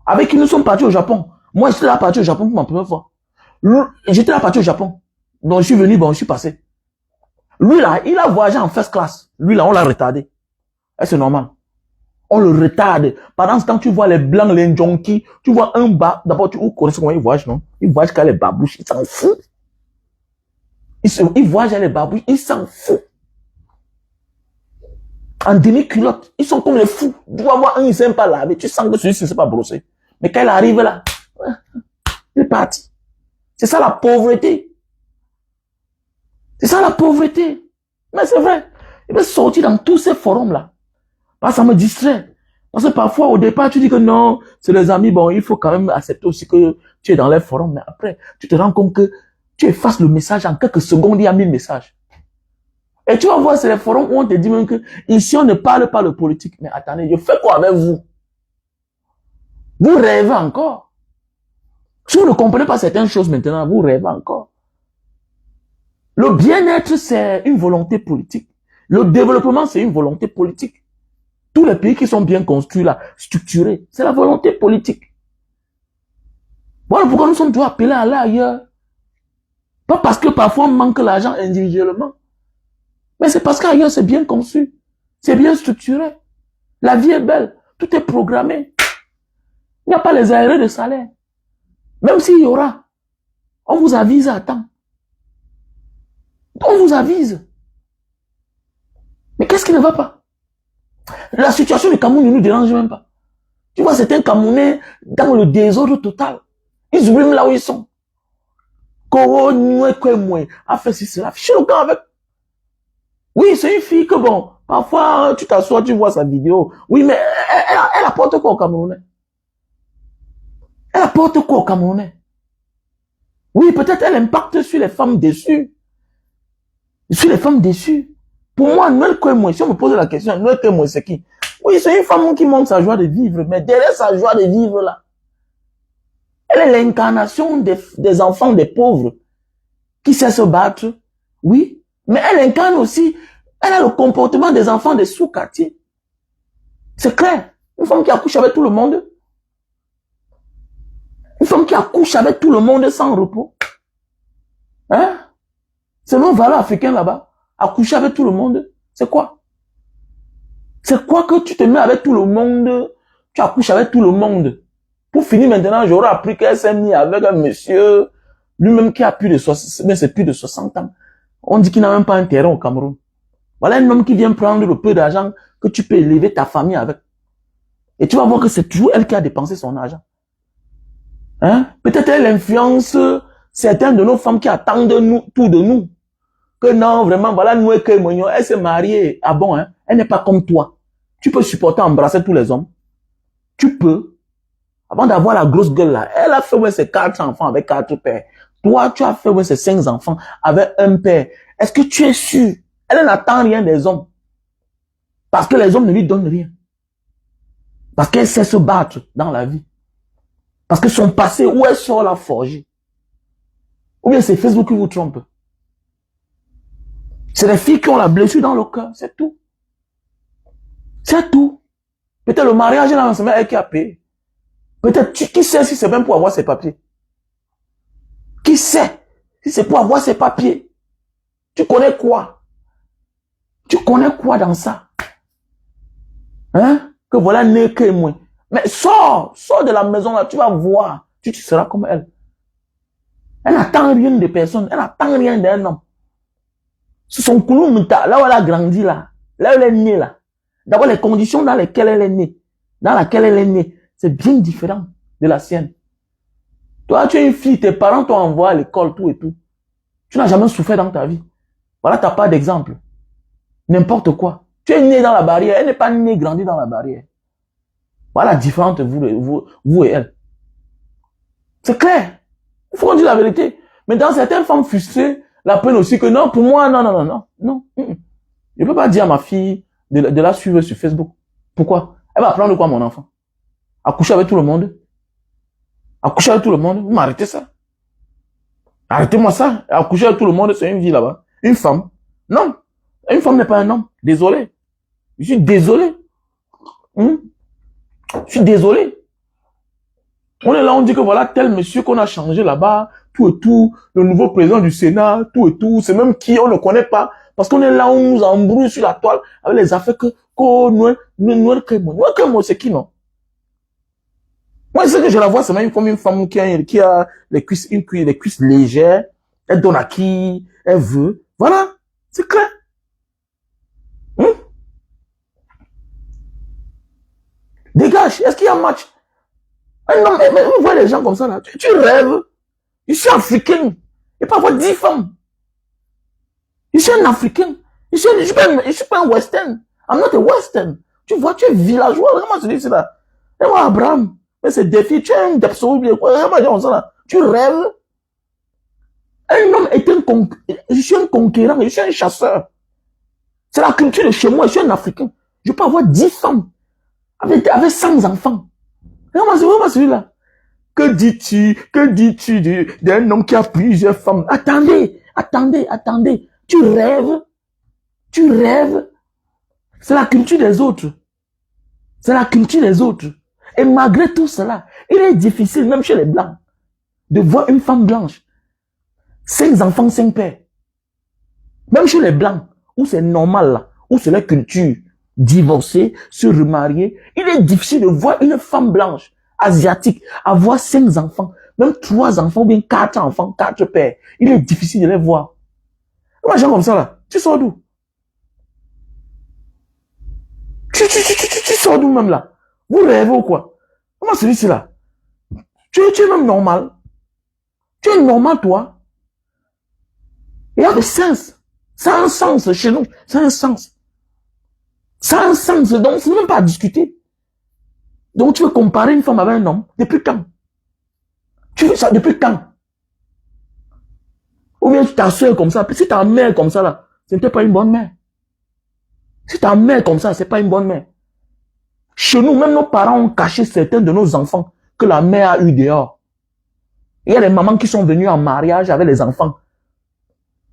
avec qui nous sommes partis au Japon. Moi, j'étais là parti au Japon pour ma première fois. J'étais là parti au Japon. Donc, je suis venu, bon, je suis passé. Lui, là, il a voyagé en first class. Lui, là, on l'a retardé. Et c'est normal. On le retarde. Pendant ce temps, tu vois les blancs, les junkies. Tu vois un bas. D'abord, tu connais comment ils voyagent, non? Ils voyagent quand les babouches. Ils s'en foutent. Ils voyagent avec les babouches. Ils s'en foutent. En demi-culotte. Ils sont comme les fous. Tu vas voir un, il ne s'aime pas laver. Tu sens que celui-ci ne s'est pas brossé. Mais quand il arrive là, il est parti. C'est ça la pauvreté. C'est ça la pauvreté. Mais c'est vrai. Il va sortir dans tous ces forums-là. Ça me distrait. Parce que parfois, au départ, tu dis que non, c'est les amis, bon, il faut quand même accepter aussi que tu es dans les forums. Mais après, tu te rends compte que tu effaces le message en quelques secondes, il y a 1000 messages. Et tu vas voir, c'est les forums où on te dit même que ici, on ne parle pas de politique. Mais attendez, je fais quoi avec vous? Vous rêvez encore. Si vous ne comprenez pas certaines choses maintenant, vous rêvez encore. Le bien-être, c'est une volonté politique. Le développement, c'est une volonté politique. Tous les pays qui sont bien construits là, structurés, c'est la volonté politique. Voilà pourquoi nous sommes toujours appelés à aller ailleurs. Pas parce que parfois on manque l'argent individuellement, mais c'est parce qu'ailleurs c'est bien conçu, c'est bien structuré. La vie est belle, tout est programmé. Il n'y a pas les arrêts de salaire. Même s'il y aura, on vous avise à temps. On vous avise. Mais qu'est-ce qui ne va pas? La situation du Cameroun ne nous dérange même pas. Tu vois, c'est un Camerounais dans le désordre total. Ils oublient même là où ils sont. Koro, Noué, Kouemoué, a fait ci, cela. Chez le camp avec. Oui, c'est une fille que bon, parfois, tu t'assois, tu vois sa vidéo. Oui, mais elle apporte quoi au Camerounais? Elle apporte quoi au Camerounais? Oui, peut-être elle impacte sur les femmes déçues. Sur les femmes déçues. Pour moi, Noël Kouemoué, si on me pose la question, Noël Kouemoué, c'est qui? Oui, c'est une femme qui montre sa joie de vivre, mais derrière sa joie de vivre là, elle est l'incarnation des enfants des pauvres qui sait se battre. Oui, mais elle incarne aussi, elle a le comportement des enfants des sous-quartiers. C'est clair. Une femme qui accouche avec tout le monde. Une femme qui accouche avec tout le monde sans repos. Hein? C'est nos valeurs africaines là-bas. Accoucher avec tout le monde, c'est quoi? C'est quoi que tu te mets avec tout le monde, tu accouches avec tout le monde? Pour finir maintenant, j'aurais appris qu'elle s'est mise avec un monsieur, lui-même qui a plus de 60, mais c'est plus de 60 ans. On dit qu'il n'a même pas un terrain au Cameroun. Voilà un homme qui vient prendre le peu d'argent que tu peux élever ta famille avec. Et tu vas voir que c'est toujours elle qui a dépensé son argent. Hein? Peut-être elle influence certaines de nos femmes qui attendent tout de nous. Que non, vraiment, voilà, nous et que Mognon, elle s'est mariée. Ah bon, hein? Elle n'est pas comme toi. Tu peux supporter embrasser tous les hommes. Tu peux. Avant d'avoir la grosse gueule là, elle a fait ouais, ses 4 enfants avec 4 pères. Toi, tu as fait ouais, ses 5 enfants avec un père. Est-ce que tu es sûr? Elle n'attend rien des hommes. Parce que les hommes ne lui donnent rien. Parce qu'elle sait se battre dans la vie. Parce que son passé, où elle sort la forger. Ou bien c'est Facebook qui vous trompe. C'est les filles qui ont la blessure dans le cœur, c'est tout. C'est tout. Peut-être le mariage là, c'est même elle qui a payé. Peut-être, qui sait si c'est même pour avoir ses papiers? Qui sait si c'est pour avoir ses papiers? Tu connais quoi? Tu connais quoi dans ça? Hein? Que voilà, n'est que moi. Mais sors de la maison là, tu vas voir. Tu seras comme elle. Elle n'attend rien de personne. Elle n'attend rien d'un homme. C'est son Kouloumta, là où elle a grandi là. Là où elle est née là. D'abord, les conditions dans lesquelles elle est née. Dans laquelle elle est née. C'est bien différent de la sienne. Toi, tu es une fille, tes parents t'ont envoyé à l'école, tout et tout. Tu n'as jamais souffert dans ta vie. Voilà ta part d'exemple. N'importe quoi. Tu es né dans la barrière, elle n'est pas née, grandie dans la barrière. Voilà la différence de vous et elle. C'est clair. Il faut qu'on dise la vérité. Mais dans certaines femmes frustrées, la peine aussi que non, pour moi, non. Je ne peux pas dire à ma fille de la suivre sur Facebook. Pourquoi? Elle va apprendre quoi, mon enfant? Accoucher avec tout le monde. Accoucher avec tout le monde. Vous m'arrêtez ça. Arrêtez-moi ça. Accoucher avec tout le monde, c'est une vie là-bas. Une femme. Non. Une femme n'est pas un homme. Désolé. Je suis désolé. Je suis désolé. On est là, on dit que voilà, tel monsieur qu'on a changé là-bas, tout et tout, le nouveau président du Sénat, tout et tout, c'est même qui, on ne connaît pas. Parce qu'on est là, on nous embrouille sur la toile avec les affaires que Noël Kouemoué, c'est qui, non? Moi, ce que je la vois, c'est même comme une femme qui a les cuisses légères. Elle donne à qui elle veut. Voilà. C'est clair. Dégage. Est-ce qu'il y a un match? Non, mais vous voyez les gens comme ça, là. Tu rêves. Je suis africain. Il peut avoir 10 femmes. Je suis un africain. Je suis pas un western. I'm not a western. Tu vois, tu es villageois. Comment se dit ça? Et moi, Abraham. Mais c'est défi, tu es un depso, tu rêves. Un homme est je suis un conquérant, je suis un chasseur. C'est la culture de chez moi, je suis un Africain. Je peux avoir 10 femmes, avec 100 enfants. Comment c'est celui-là? Que dis-tu d'un homme qui a plusieurs femmes? Attendez. Tu rêves. C'est la culture des autres. C'est la culture des autres. Et malgré tout cela, il est difficile, même chez les Blancs, de voir une femme blanche. 5 enfants, 5 pères. Même chez les Blancs, où c'est normal, là, où c'est la culture, divorcer, se remarier, il est difficile de voir une femme blanche, asiatique, avoir 5 enfants, même 3 enfants, ou bien 4 enfants, 4 pères. Il est difficile de les voir. Moi, gens comme ça, là, tu sors d'où? Tu sors d'où même là? Vous rêvez ou quoi? Comment celui-ci là? Tu es même normal. Tu es normal, toi. Il y a des sens. Ça a un sens chez nous. Ça a un sens. Ça a un sens. Donc, c'est même pas à discuter. Donc, tu veux comparer une femme avec un homme? Depuis quand? Tu veux ça depuis quand? Ou bien ta soeur comme ça. Si ta mère comme ça là, ce n'était pas une bonne mère. Si ta mère comme ça, c'est pas une bonne mère. Chez nous, même nos parents ont caché certains de nos enfants que la mère a eu dehors. Il y a des mamans qui sont venues en mariage avec les enfants.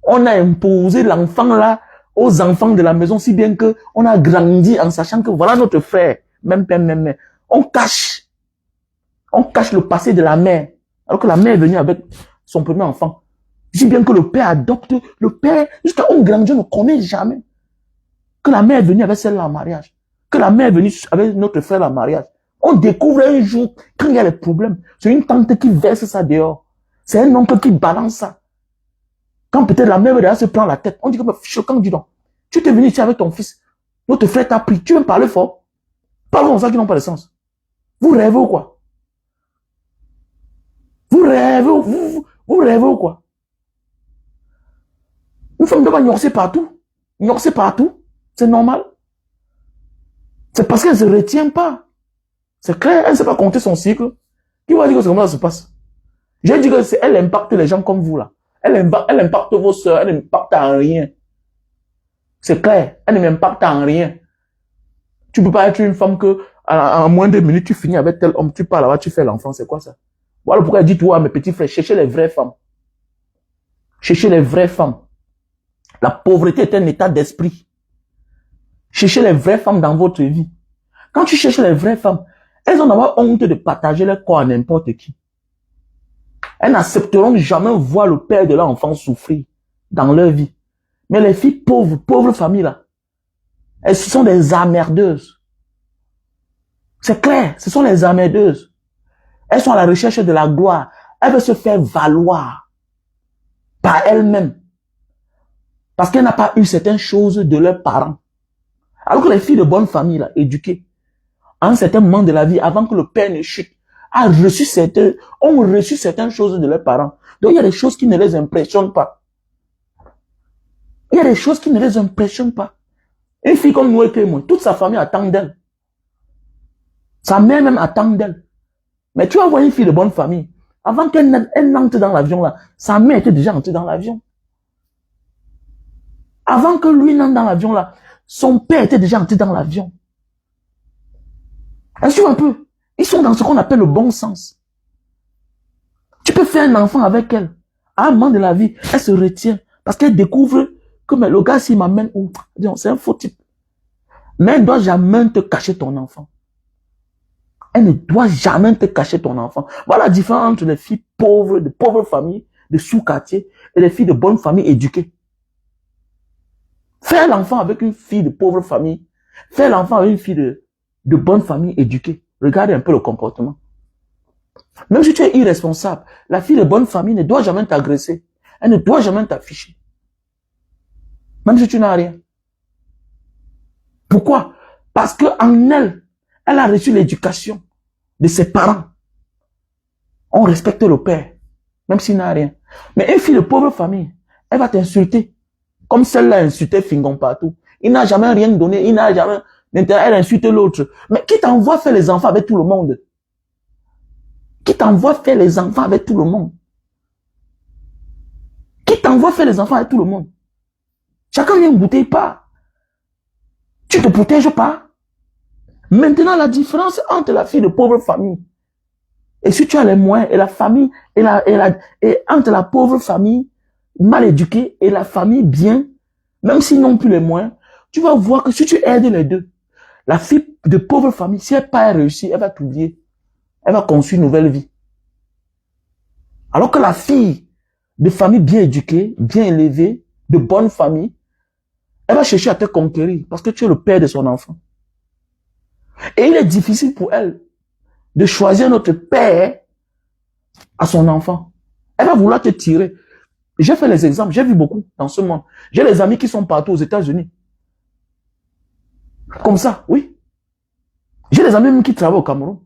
On a imposé l'enfant là aux enfants de la maison, si bien que on a grandi en sachant que voilà notre frère, même père, même mère. On cache le passé de la mère, alors que la mère est venue avec son premier enfant. Si bien que le père adopte, le père, jusqu'à on grandit, on ne connaît jamais que la mère est venue avec celle-là en mariage, que la mère est venue avec notre frère en mariage. On découvre un jour, quand il y a des problèmes, c'est une tante qui verse ça dehors. C'est un oncle qui balance ça. Quand peut-être la mère derrière se prend la tête, on dit que choquant, dis donc. Tu t'es venu ici avec ton fils. Notre frère t'a pris. Tu veux me parler fort? Parlons comme ça qui n'ont pas de sens. Vous rêvez ou quoi? Vous rêvez ou quoi? Une femme doit gnorcer partout. Gnorcer partout. C'est normal. C'est parce qu'elle ne se retient pas. C'est clair, elle ne sait pas compter son cycle. Qui va dire que c'est comme ça que ça se passe? J'ai dit que elle impacte les gens comme vous là. Elle impacte vos soeurs, elle n'impacte en rien. C'est clair, elle ne m'impacte en rien. Tu peux pas être une femme que, en moins de minutes, tu finis avec tel homme, tu pars là-bas, tu fais l'enfant, c'est quoi ça? Voilà pourquoi elle dit, toi, mes petits frères, cherchez les vraies femmes. Cherchez les vraies femmes. La pauvreté est un état d'esprit. Cherchez les vraies femmes dans votre vie. Quand tu cherches les vraies femmes, elles ont d'avoir honte de partager leur corps à n'importe qui. Elles n'accepteront jamais voir le père de leur enfant souffrir dans leur vie. Mais les filles pauvres familles là, elles sont des emmerdeuses. C'est clair, ce sont les emmerdeuses. Elles sont à la recherche de la gloire. Elles veulent se faire valoir par elles-mêmes. Parce qu'elles n'ont pas eu certaines choses de leurs parents. Alors que les filles de bonne famille là, éduquées, à un certain moment de la vie, avant que le père ne chute, ont reçu certaines choses de leurs parents. Donc il y a des choses qui ne les impressionnent pas. Il y a des choses qui ne les impressionnent pas. Une fille comme nous et moi, toute sa famille attend d'elle. Sa mère même attend d'elle. Mais tu vas voir une fille de bonne famille. Avant qu'elle n'entre dans l'avion là, sa mère était déjà entrée dans l'avion. Avant que lui n'entre dans l'avion là, son père était déjà entré dans l'avion. Assure un peu. Ils sont dans ce qu'on appelle le bon sens. Tu peux faire un enfant avec elle. À un moment de la vie, elle se retient. Parce qu'elle découvre que mais le gars, s'il m'amène où, c'est un faux type. Mais elle ne doit jamais te cacher ton enfant. Elle ne doit jamais te cacher ton enfant. Voilà la différence entre les filles pauvres, de pauvres familles, de sous-quartier, et les filles de bonne famille éduquées. Faire l'enfant avec une fille de pauvre famille, faire l'enfant avec une fille de bonne famille éduquée. Regardez un peu le comportement. Même si tu es irresponsable, la fille de bonne famille ne doit jamais t'agresser. Elle ne doit jamais t'afficher. Même si tu n'as rien. Pourquoi? Parce qu'en elle, elle a reçu l'éducation de ses parents. On respecte le père, même s'il n'a rien. Mais une fille de pauvre famille, elle va t'insulter. Comme celle-là insultait Fingon partout. Il n'a jamais rien donné, il n'a jamais... Elle insulte l'autre. Mais qui t'envoie faire les enfants avec tout le monde? Qui t'envoie faire les enfants avec tout le monde? Qui t'envoie faire les enfants avec tout le monde? Chacun vient goûter pas. Tu te protèges pas. Maintenant, la différence entre la fille de pauvre famille et si tu as les moyens et la famille et entre la pauvre famille mal éduquée et la famille bien, même s'ils n'ont plus les moyens, tu vas voir que si tu aides les deux, La fille de pauvre famille, si elle n'a pas réussi, elle va t'oublier. Elle va construire une nouvelle vie. Alors que la fille de famille bien éduquée, bien élevée, de bonne famille, elle va chercher à te conquérir parce que tu es le père de son enfant. Et il est difficile pour elle de choisir notre père à son enfant. Elle va vouloir te tirer. J'ai fait les exemples, j'ai vu beaucoup dans ce monde. J'ai des amis qui sont partout aux États-Unis. Comme ça, oui. J'ai des amis même qui travaillent au Cameroun.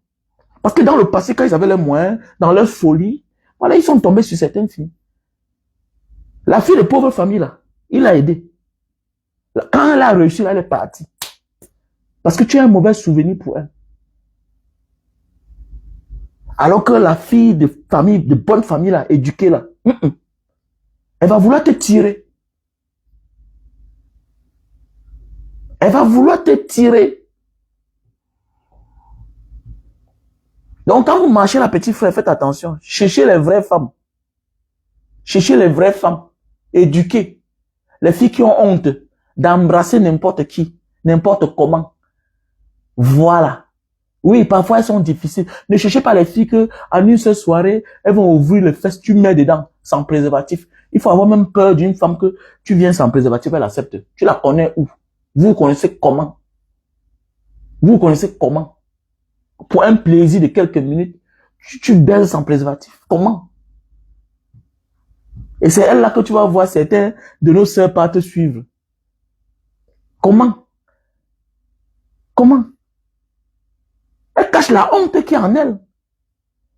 Parce que dans le passé, quand ils avaient les moyens, dans leur folie, voilà, ils sont tombés sur certaines filles. La fille de pauvre famille, là, il l'a aidé. Quand elle a réussi, là, elle est partie. Parce que tu as un mauvais souvenir pour elle. Alors que la fille de famille, de bonne famille, là, éduquée, là, elle va vouloir te tirer. Elle va vouloir te tirer. Donc, quand vous marchez, la petite frère, faites attention. Cherchez les vraies femmes. Cherchez les vraies femmes. Éduquées. Les filles qui ont honte d'embrasser n'importe qui, n'importe comment. Voilà. Oui, parfois elles sont difficiles. Ne cherchez pas les filles que, en une seule soirée, elles vont ouvrir les fesses, tu mets dedans, sans préservatif. Il faut avoir même peur d'une femme que tu viens sans préservatif, elle accepte. Tu la connais où? Vous connaissez comment? Vous connaissez comment? Pour un plaisir de quelques minutes, tu baises sans préservatif. Comment? Et c'est elle là que tu vas voir certains de nos sœurs pas te suivre. Comment? Comment? Elle cache la honte qui est en elle.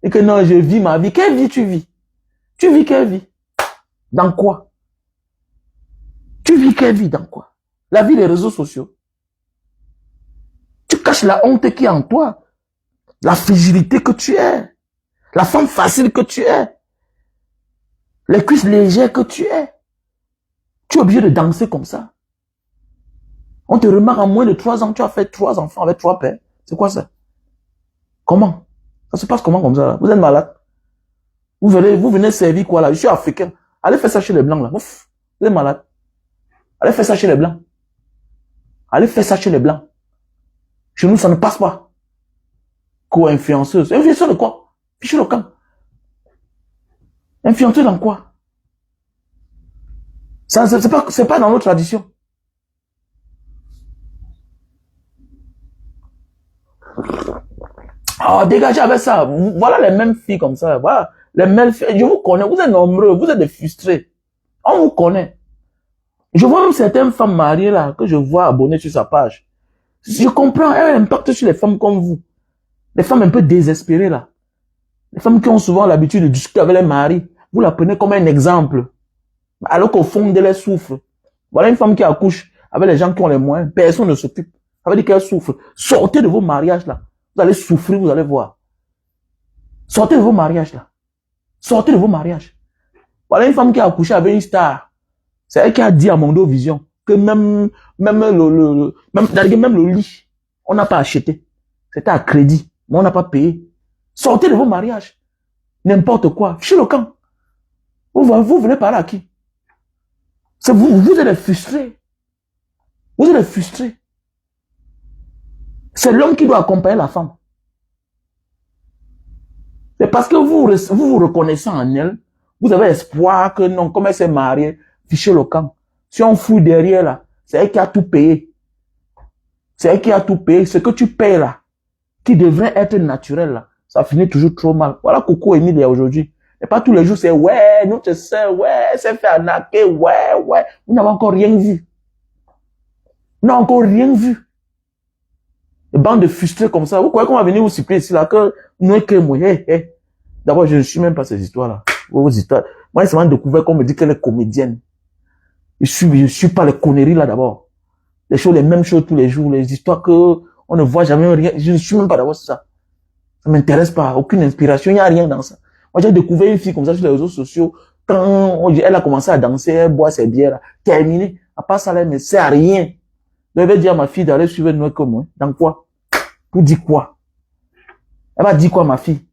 Et que non, je vis ma vie. Quelle vie tu vis? Tu vis quelle vie? Dans quoi? Tu vis quelle vie dans quoi? La vie des réseaux sociaux. Tu caches la honte qui est en toi. La fragilité que tu es. La femme facile que tu es. Les cuisses légères que tu es. Tu es obligé de danser comme ça. On te remarque en moins de 3 ans, tu as fait 3 enfants avec 3 pères. C'est quoi ça? Comment? Ça se passe comment comme ça là? Vous êtes malade? Vous venez servir quoi là? Je suis africain. Allez faire ça chez les blancs là. Ouf, vous êtes malade. Allez faire ça chez les blancs. Allez faire ça chez les blancs. Chez nous, ça ne passe pas. Co-influenceuse. Influenceuse de quoi? Fichez le camp. Influenceuse dans quoi? Ça, c'est pas dans notre tradition. Oh, dégagez avec ça. Voilà les mêmes filles comme ça. Voilà. Les mêmes filles. Je vous connais. Vous êtes nombreux. Vous êtes des frustrés. On vous connaît. Je vois même certaines femmes mariées là, que je vois abonnées sur sa page. Je comprends. Elle impacte sur les femmes comme vous. Les femmes un peu désespérées là. Les femmes qui ont souvent l'habitude de discuter avec les maris. Vous la prenez comme un exemple. Alors qu'au fond d'elle, elle souffre. Voilà une femme qui accouche avec les gens qui ont les moyens. Personne ne s'occupe. Ça veut dire qu'elle souffre. Sortez de vos mariages là. Vous allez souffrir, vous allez voir. Sortez de vos mariages là. Sortez de vos mariages. Voilà une femme qui a accouché avec une star. C'est elle qui a dit à Mondo Vision que même le lit, on n'a pas acheté. C'était à crédit, mais on n'a pas payé. Sortez de vos mariages. N'importe quoi. Chez le camp. Vous venez parler à qui? C'est vous êtes frustrés. Vous êtes frustrés. C'est l'homme qui doit accompagner la femme. C'est parce que vous reconnaissez en elle, vous avez espoir que non, comme elle s'est mariée, fichez le camp. Si on fout derrière là, c'est elle qui a tout payé. C'est elle qui a tout payé. Ce que tu payes là, qui devrait être naturel là, ça finit toujours trop mal. Voilà Coco Emile aujourd'hui. Et pas tous les jours c'est ouais, notre sœur, ouais, elle s'est fait arnaquer, ouais. Vous n'avez encore rien vu. Vous n'avez encore rien vu. Des bandes de frustrés comme ça. Vous croyez qu'on va venir vous supplier ici là que nous que moi, D'abord, je ne suis même pas ces histoires-là. Vos histoires. Moi, c'est vraiment découvert qu'on me dit qu'elle est comédienne. Je suis pas les conneries là d'abord. Les mêmes choses tous les jours, les histoires que on ne voit jamais rien. Je ne suis même pas d'abord ça. Ça m'intéresse pas. Aucune inspiration. Il n'y a rien dans ça. Moi, j'ai découvert une fille comme ça sur les réseaux sociaux. Quand elle a commencé à danser, elle boit ses bières, terminé. À part ça, elle ne sert à rien. Je devais dire à ma fille d'aller suivre Noé comme moi. Dans quoi? Pour dire quoi? Elle va dire quoi, ma fille?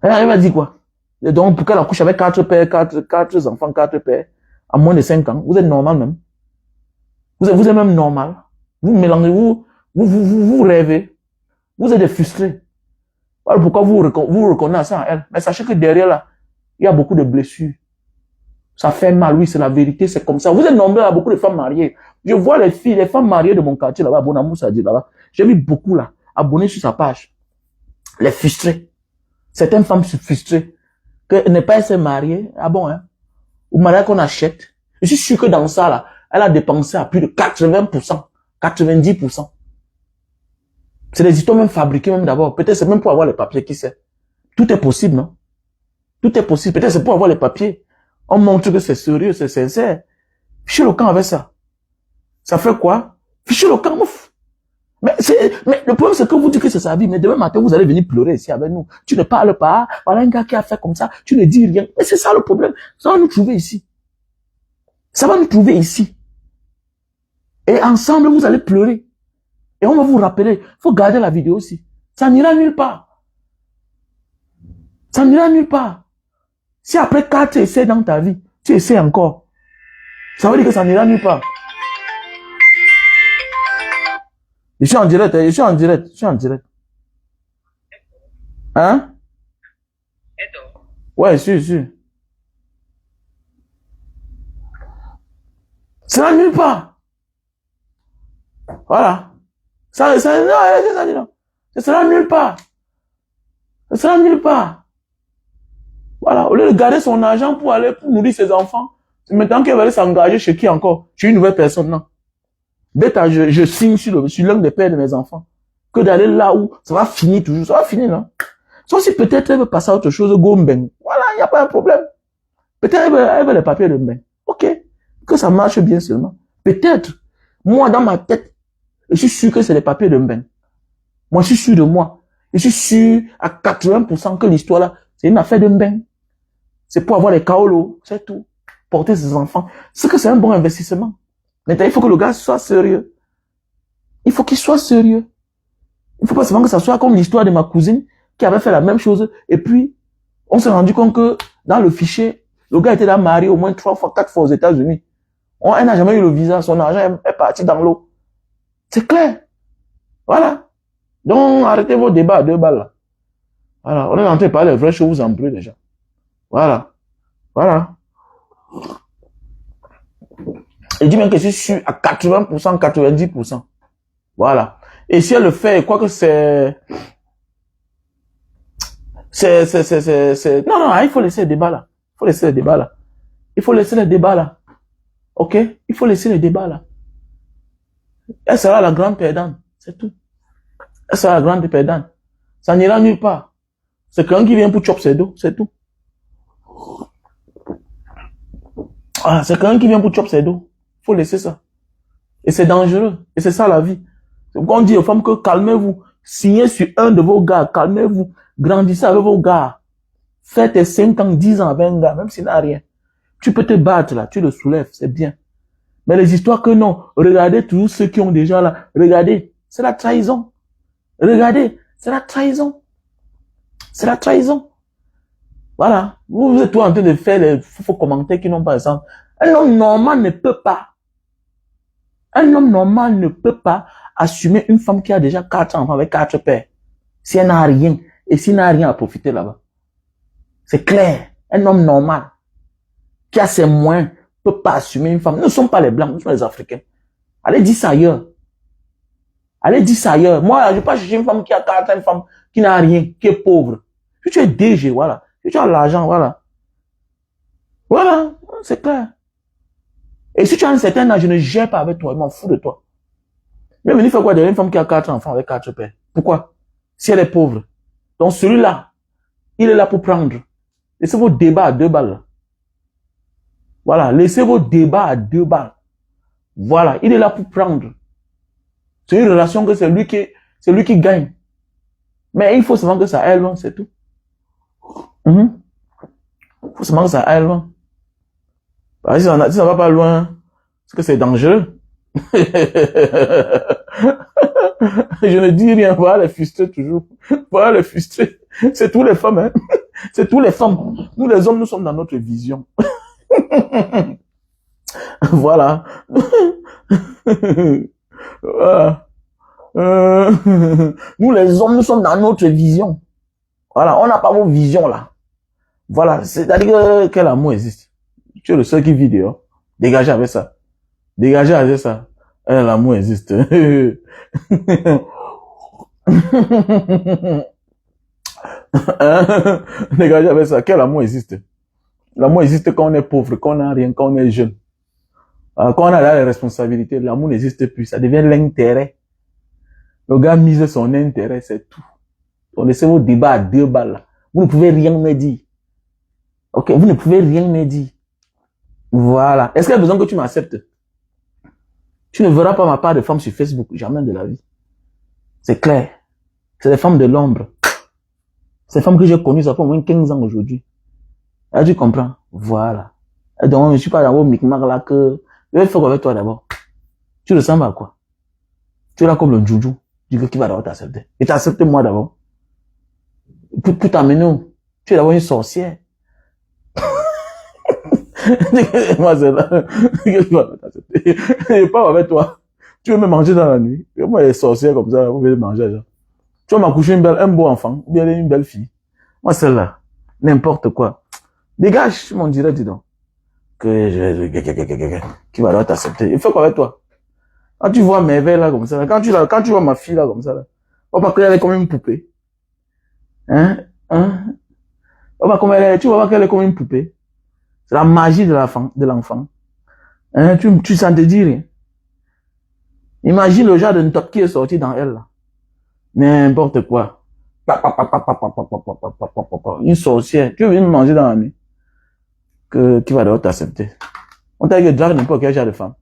Elle va dire quoi? Et donc, pour qu'elle accouche avec 4 pères, 4 enfants, 4 pères, à moins de 5 ans, vous êtes normal même. Vous êtes même normal. Vous mélangez, vous rêvez. Vous êtes des frustrés. Voilà pourquoi vous reconnaissez en elle. Mais sachez que derrière là, il y a beaucoup de blessures. Ça fait mal, oui, c'est la vérité, c'est comme ça. Vous êtes nombreux à beaucoup de femmes mariées. Je vois les filles, les femmes mariées de mon quartier là-bas, Bonamou, ça dit là-bas. J'ai mis beaucoup là, abonnés sur sa page. Les frustrés. Certaines femmes sont frustrées. Que n'est pas s'est mariée. Ah bon, hein? Ou mariage qu'on achète. Je suis sûr que dans ça là, elle a dépensé à plus de 80%, 90%. C'est des histoires même fabriquées même d'abord. Peut-être c'est même pour avoir les papiers, qui sait. Tout est possible, non? Tout est possible. Peut-être c'est pour avoir les papiers. On montre que c'est sérieux, c'est sincère. Fichez le camp avec ça. Ça fait quoi? Fichez le camp, ouf. Mais le problème, c'est que vous dites que c'est sa vie, mais demain matin, vous allez venir pleurer ici avec nous. Tu ne parles pas, voilà un gars qui a fait comme ça, tu ne dis rien. Mais c'est ça le problème. Ça va nous trouver ici. Ça va nous trouver ici. Et ensemble, vous allez pleurer. Et on va vous rappeler. Il faut garder la vidéo aussi. Ça n'ira nulle part. Ça n'ira nulle part. Si après 4 essais dans ta vie, tu essaies encore, ça veut dire que ça n'ira nulle part. Je suis en direct, je suis en direct, je suis en direct. Hein? Ouais, je suis. Ça n'ira nulle part. Voilà. Ça sera nulle part. Ça sera nulle part. Voilà, au lieu de garder son argent pour aller pour nourrir ses enfants, c'est maintenant qu'elle va aller s'engager chez qui encore? Chez une nouvelle personne, non. Bêta, je signe sur l'un des pères de mes enfants. Que d'aller là où ça va finir toujours. Ça va finir, non? Sauf si peut-être elle veut passer à autre chose, go Mbeng. Voilà, il n'y a pas un problème. Peut-être elle veut les papiers de Mbeng. Ok. Que ça marche bien seulement. Peut-être. Moi, dans ma tête, je suis sûr que c'est les papiers de Mbeng. Moi, je suis sûr de moi. Je suis sûr à 80% que l'histoire là, c'est une affaire de Mbeng. C'est pour avoir les kaolos, c'est tout. Porter ses enfants. C'est que c'est un bon investissement. Maintenant, il faut que le gars soit sérieux. Il faut qu'il soit sérieux. Il ne faut pas seulement que ça soit comme l'histoire de ma cousine qui avait fait la même chose. Et puis, on s'est rendu compte que dans le fichier, le gars était là marié au moins 3 fois, 4 fois aux États-Unis. Elle n'a jamais eu le visa. Son argent est parti dans l'eau. C'est clair. Voilà. Donc, arrêtez vos débats à 2 balles. Là. Voilà. On est en train de parler de vraies choses, vous en brûlez déjà. Voilà. Voilà. Et dis même que je suis sûr à 80%, 90%. Voilà. Et si elle le fait, quoi que c'est... Non, il faut laisser le débat là. Il faut laisser le débat là. Il faut laisser le débat là. Ok? Il faut laisser le débat là. Elle sera la grande perdante. C'est tout. Elle sera la grande perdante. Ça n'ira nulle part. C'est quelqu'un qui vient pour chop ses dos. C'est tout. Ah, c'est quelqu'un qui vient pour chop ses dos. Il faut laisser ça. Et c'est dangereux. Et c'est ça la vie. C'est pourquoi on dit aux femmes que calmez-vous. Signez sur un de vos gars. Calmez-vous. Grandissez avec vos gars. Faites tes 5 ans, 10 ans avec un gars, même s'il n'a rien. Tu peux te battre là. Tu le soulèves. C'est bien. Mais les histoires que non. Regardez tous ceux qui ont déjà là. Regardez. C'est la trahison. Regardez. C'est la trahison. C'est la trahison. Voilà. Vous êtes tous en train de faire les faux commentaires qui n'ont pas de sens. Un homme normal ne peut pas. Un homme normal ne peut pas assumer une femme qui a déjà 4 enfants avec 4 pères. Si elle n'a rien. Et s'il n'a rien à profiter là-bas. C'est clair. Un homme normal. Qui a ses moyens. Ne peut pas assumer une femme. Nous ne sommes pas les blancs. Nous sommes les Africains. Allez dire ça ailleurs. Allez dire ça ailleurs. Moi, je ne vais pas chercher une femme qui a 4 ans. Une femme qui n'a rien. Qui est pauvre. Si tu es DG, voilà. Si tu as l'argent, voilà. Voilà. C'est clair. Et si tu as un certain âge, je ne gère pas avec toi, je m'en fous de toi. Mais venir faire quoi de une femme qui a 4 enfants avec 4 pères? Pourquoi? Si elle est pauvre. Donc celui-là, il est là pour prendre. Laissez vos débats à 2 balles. Voilà, laissez vos débats à 2 balles. Voilà, il est là pour prendre. C'est une relation que c'est lui qui gagne. Mais il faut seulement que ça aille loin, c'est tout. Il faut seulement que ça aille loin. Si ça ne va pas loin, c'est que c'est dangereux. Je ne dis rien, voilà les frustrés toujours. Voilà les frustrés. C'est tous les femmes, hein. C'est tous les femmes. Nous les hommes, nous sommes dans notre vision. Voilà. Voilà. Nous, les hommes, nous sommes dans notre vision. Voilà, on n'a pas vos visions là. Voilà, c'est-à-dire que l'amour existe. Tu es le seul qui vit dehors. Dégagez avec ça. Dégagez avec ça. L'amour existe. Dégagez avec ça. Quel amour existe? L'amour existe quand on est pauvre, quand on n'a rien, quand on est jeune. Quand on a là les responsabilités, l'amour n'existe plus. Ça devient l'intérêt. Le gars mise son intérêt, c'est tout. On laisse vos débats à 2 balles là. Vous ne pouvez rien me dire. Ok, vous ne pouvez rien me dire. Voilà. Est-ce qu'il y a besoin que tu m'acceptes? Tu ne verras pas ma part de femme sur Facebook, jamais de la vie. C'est clair. C'est des femmes de l'ombre. Ces femmes que j'ai connues, ça fait au moins 15 ans aujourd'hui. Là, tu comprends? Voilà. Et donc, je ne suis pas dans vos micmacs là que... Je vais faire quoi avec toi d'abord? Tu ressembles à quoi? Tu es là comme le joujou. Du coup, qui va d'abord t'accepter? Et t'acceptes moi d'abord. Pour t'amener où? Tu es d'abord une sorcière. Moi, c'est là. Qui va t'accepter? Et pas avec toi. Tu veux me manger dans la nuit. Moi, les sorcières comme ça, vous voulez manger, genre. Tu vas m'accoucher un beau enfant, ou bien une belle fille. Moi, celle-là. N'importe quoi. Dégage mon direct, dis donc. Qui va alors t'accepter? Il fait quoi avec toi? Quand tu vois mes verres là comme ça, quand tu vois ma fille là comme ça, là, on va pas qu'elle est comme une poupée. Hein? On va comme tu vois pas qu'elle est comme une poupée. C'est la magie de l'enfant. Hein? Tu s'en te dis rien. Imagine le genre de top qui est sorti dans elle là. N'importe quoi. Une sorcière. Tu veux venir me manger dans la nuit? Qui va d'abord t'accepter? On t'a dit que drague n'importe quel genre de femme.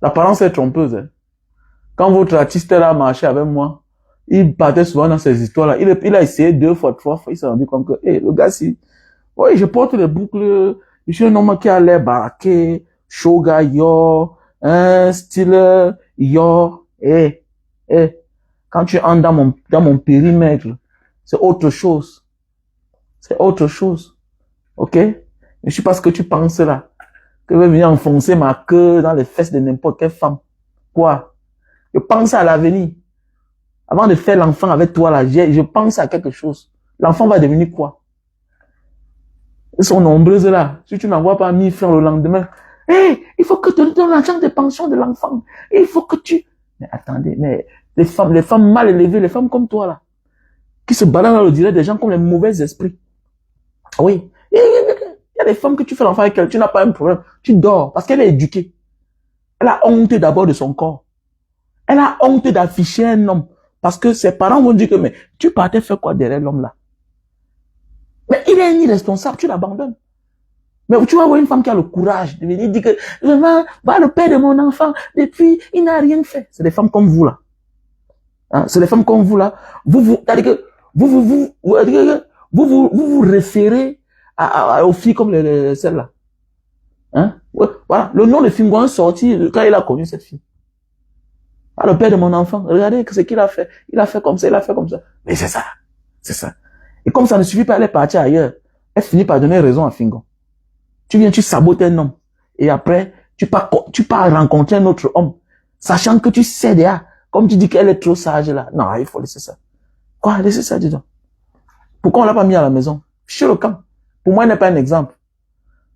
L'apparence est trompeuse. Hein. Quand votre artiste là a marché avec moi, il partait souvent dans ces histoires-là. Il a essayé 2 fois, 3 fois. Il s'est rendu compte que, le gars, oui, je porte les boucles. Je suis un homme qui a l'air baraqué, shoga, yo, style, yo, quand tu entres dans mon périmètre, c'est autre chose. C'est autre chose. Ok? Je sais pas ce que tu penses là. Que je vais venir enfoncer ma queue dans les fesses de n'importe quelle femme. Quoi? Je pense à l'avenir. Avant de faire l'enfant avec toi là, je pense à quelque chose. L'enfant va devenir quoi? Ils sont nombreuses là. Si tu n'envoies pas 1000 francs le lendemain, il faut que tu donnes l'argent de pension de l'enfant. Il faut que tu... Mais attendez, mais les femmes mal élevées, les femmes comme toi là, qui se baladent dans le direct des gens comme les mauvais esprits. Oui. Il y a des femmes que tu fais l'enfant avec elles, tu n'as pas un problème. Tu dors parce qu'elle est éduquée. Elle a honte d'abord de son corps. Elle a honte d'afficher un homme. Parce que ses parents vont dire que, mais tu partais faire quoi derrière l'homme là? Mais il est irresponsable, tu l'abandonnes. Mais tu vas voir une femme qui a le courage de venir dire que, vraiment, le père de mon enfant, depuis, il n'a rien fait. C'est des femmes comme vous là. Hein? C'est des femmes comme vous là. Vous référez aux filles comme celles-là. Hein? Ouais, voilà. Le nom de Fingon est sorti quand il a connu cette fille. Le père de mon enfant, regardez ce qu'il a fait. Il a fait comme ça, il a fait comme ça. Mais c'est ça. C'est ça. Et comme ça ne suffit pas, elle est partie ailleurs. Elle finit par donner raison à Fingon. Tu viens, tu sabotes un homme. Et après, tu pars rencontrer un autre homme. Sachant que tu sais déjà, comme tu dis qu'elle est trop sage là. Non, il faut laisser ça. Quoi? Laissez ça, dis donc. Pourquoi on l'a pas mis à la maison? Chez le camp. Pour moi, elle n'est pas un exemple.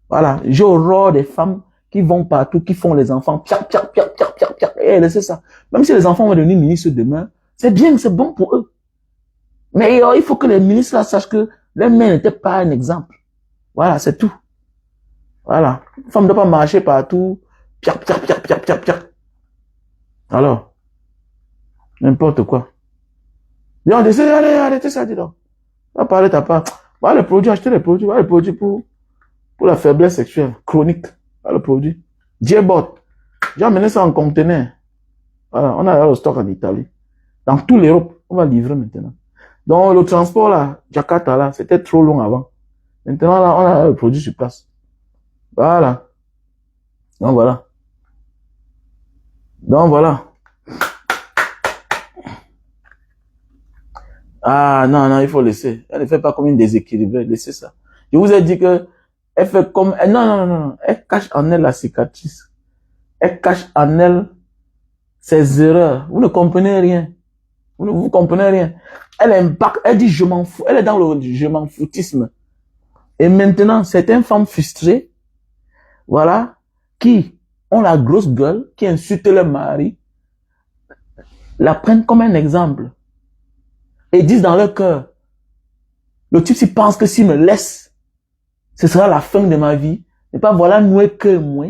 Voilà. J'ai horreur des femmes qui vont partout, qui font les enfants. Piac. Laissez ça. Même si les enfants vont devenir ministres demain, c'est bien, c'est bon pour eux. Mais il faut que les ministres là sachent que leur mère n'était pas un exemple. Voilà, c'est tout. Voilà. Une femme ne doit pas marcher partout. Piac. Alors, n'importe quoi. Dis donc, allez, arrêtez ça, dis donc. Va parler ta part. Va les produits, acheter les produits. Va les produits pour la faiblesse sexuelle chronique. Va le produit. J-Bot. J'ai amené ça en conteneur. Voilà, on a le stock en Italie. Dans toute l'Europe, on va livrer maintenant. Donc, le transport là, Jakarta là, c'était trop long avant. Maintenant là, on a le produit sur place. Voilà. Donc voilà. Ah non, il faut laisser. Elle ne fait pas comme une déséquilibrée. Laissez ça. Je vous ai dit que elle fait comme... Non. Elle cache en elle la cicatrice. Elle cache en elle Ses erreurs. Vous ne comprenez rien. Vous comprenez rien. Elle impacte, elle dit je m'en fous. Elle est dans le je m'en foutisme. Et maintenant, certaines femmes frustrées, voilà, qui ont la grosse gueule, qui insultent leur mari, la prennent comme un exemple. Et disent dans leur cœur, le type s'il pense que s'il me laisse, ce sera la fin de ma vie. N'est pas voilà noué que moi.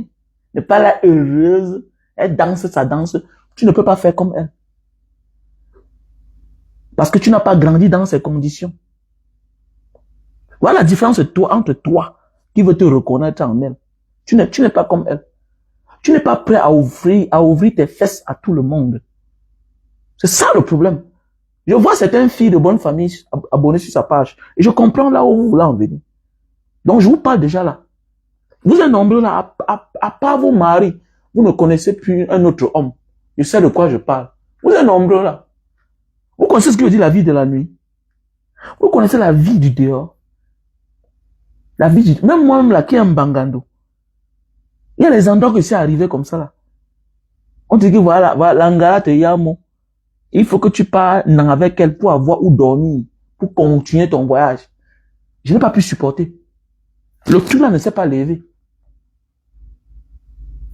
N'est pas là heureuse. Elle danse sa danse. Tu ne peux pas faire comme elle. Parce que tu n'as pas grandi dans ces conditions. Voilà la différence entre toi qui veut te reconnaître en elle. Tu n'es pas comme elle. Tu n'es pas prêt à ouvrir tes fesses à tout le monde. C'est ça le problème. Je vois certaines filles de bonne famille abonnées sur sa page. Et je comprends là où vous voulez en venir. Donc je vous parle déjà là. Vous êtes nombreux là, à part vos maris, vous ne connaissez plus un autre homme. Je sais de quoi je parle. Vous êtes nombreux là. Vous connaissez ce que veut dire la vie de la nuit. Vous connaissez la vie du dehors. La vie du... Même moi-même là, qui est un bangando. Il y a des endroits que c'est arrivé comme ça là. On te dit voilà, l'angara te yamo. Il faut que tu parles avec elle pour avoir où dormir, pour continuer ton voyage. Je n'ai pas pu supporter. Le truc là ne s'est pas levé.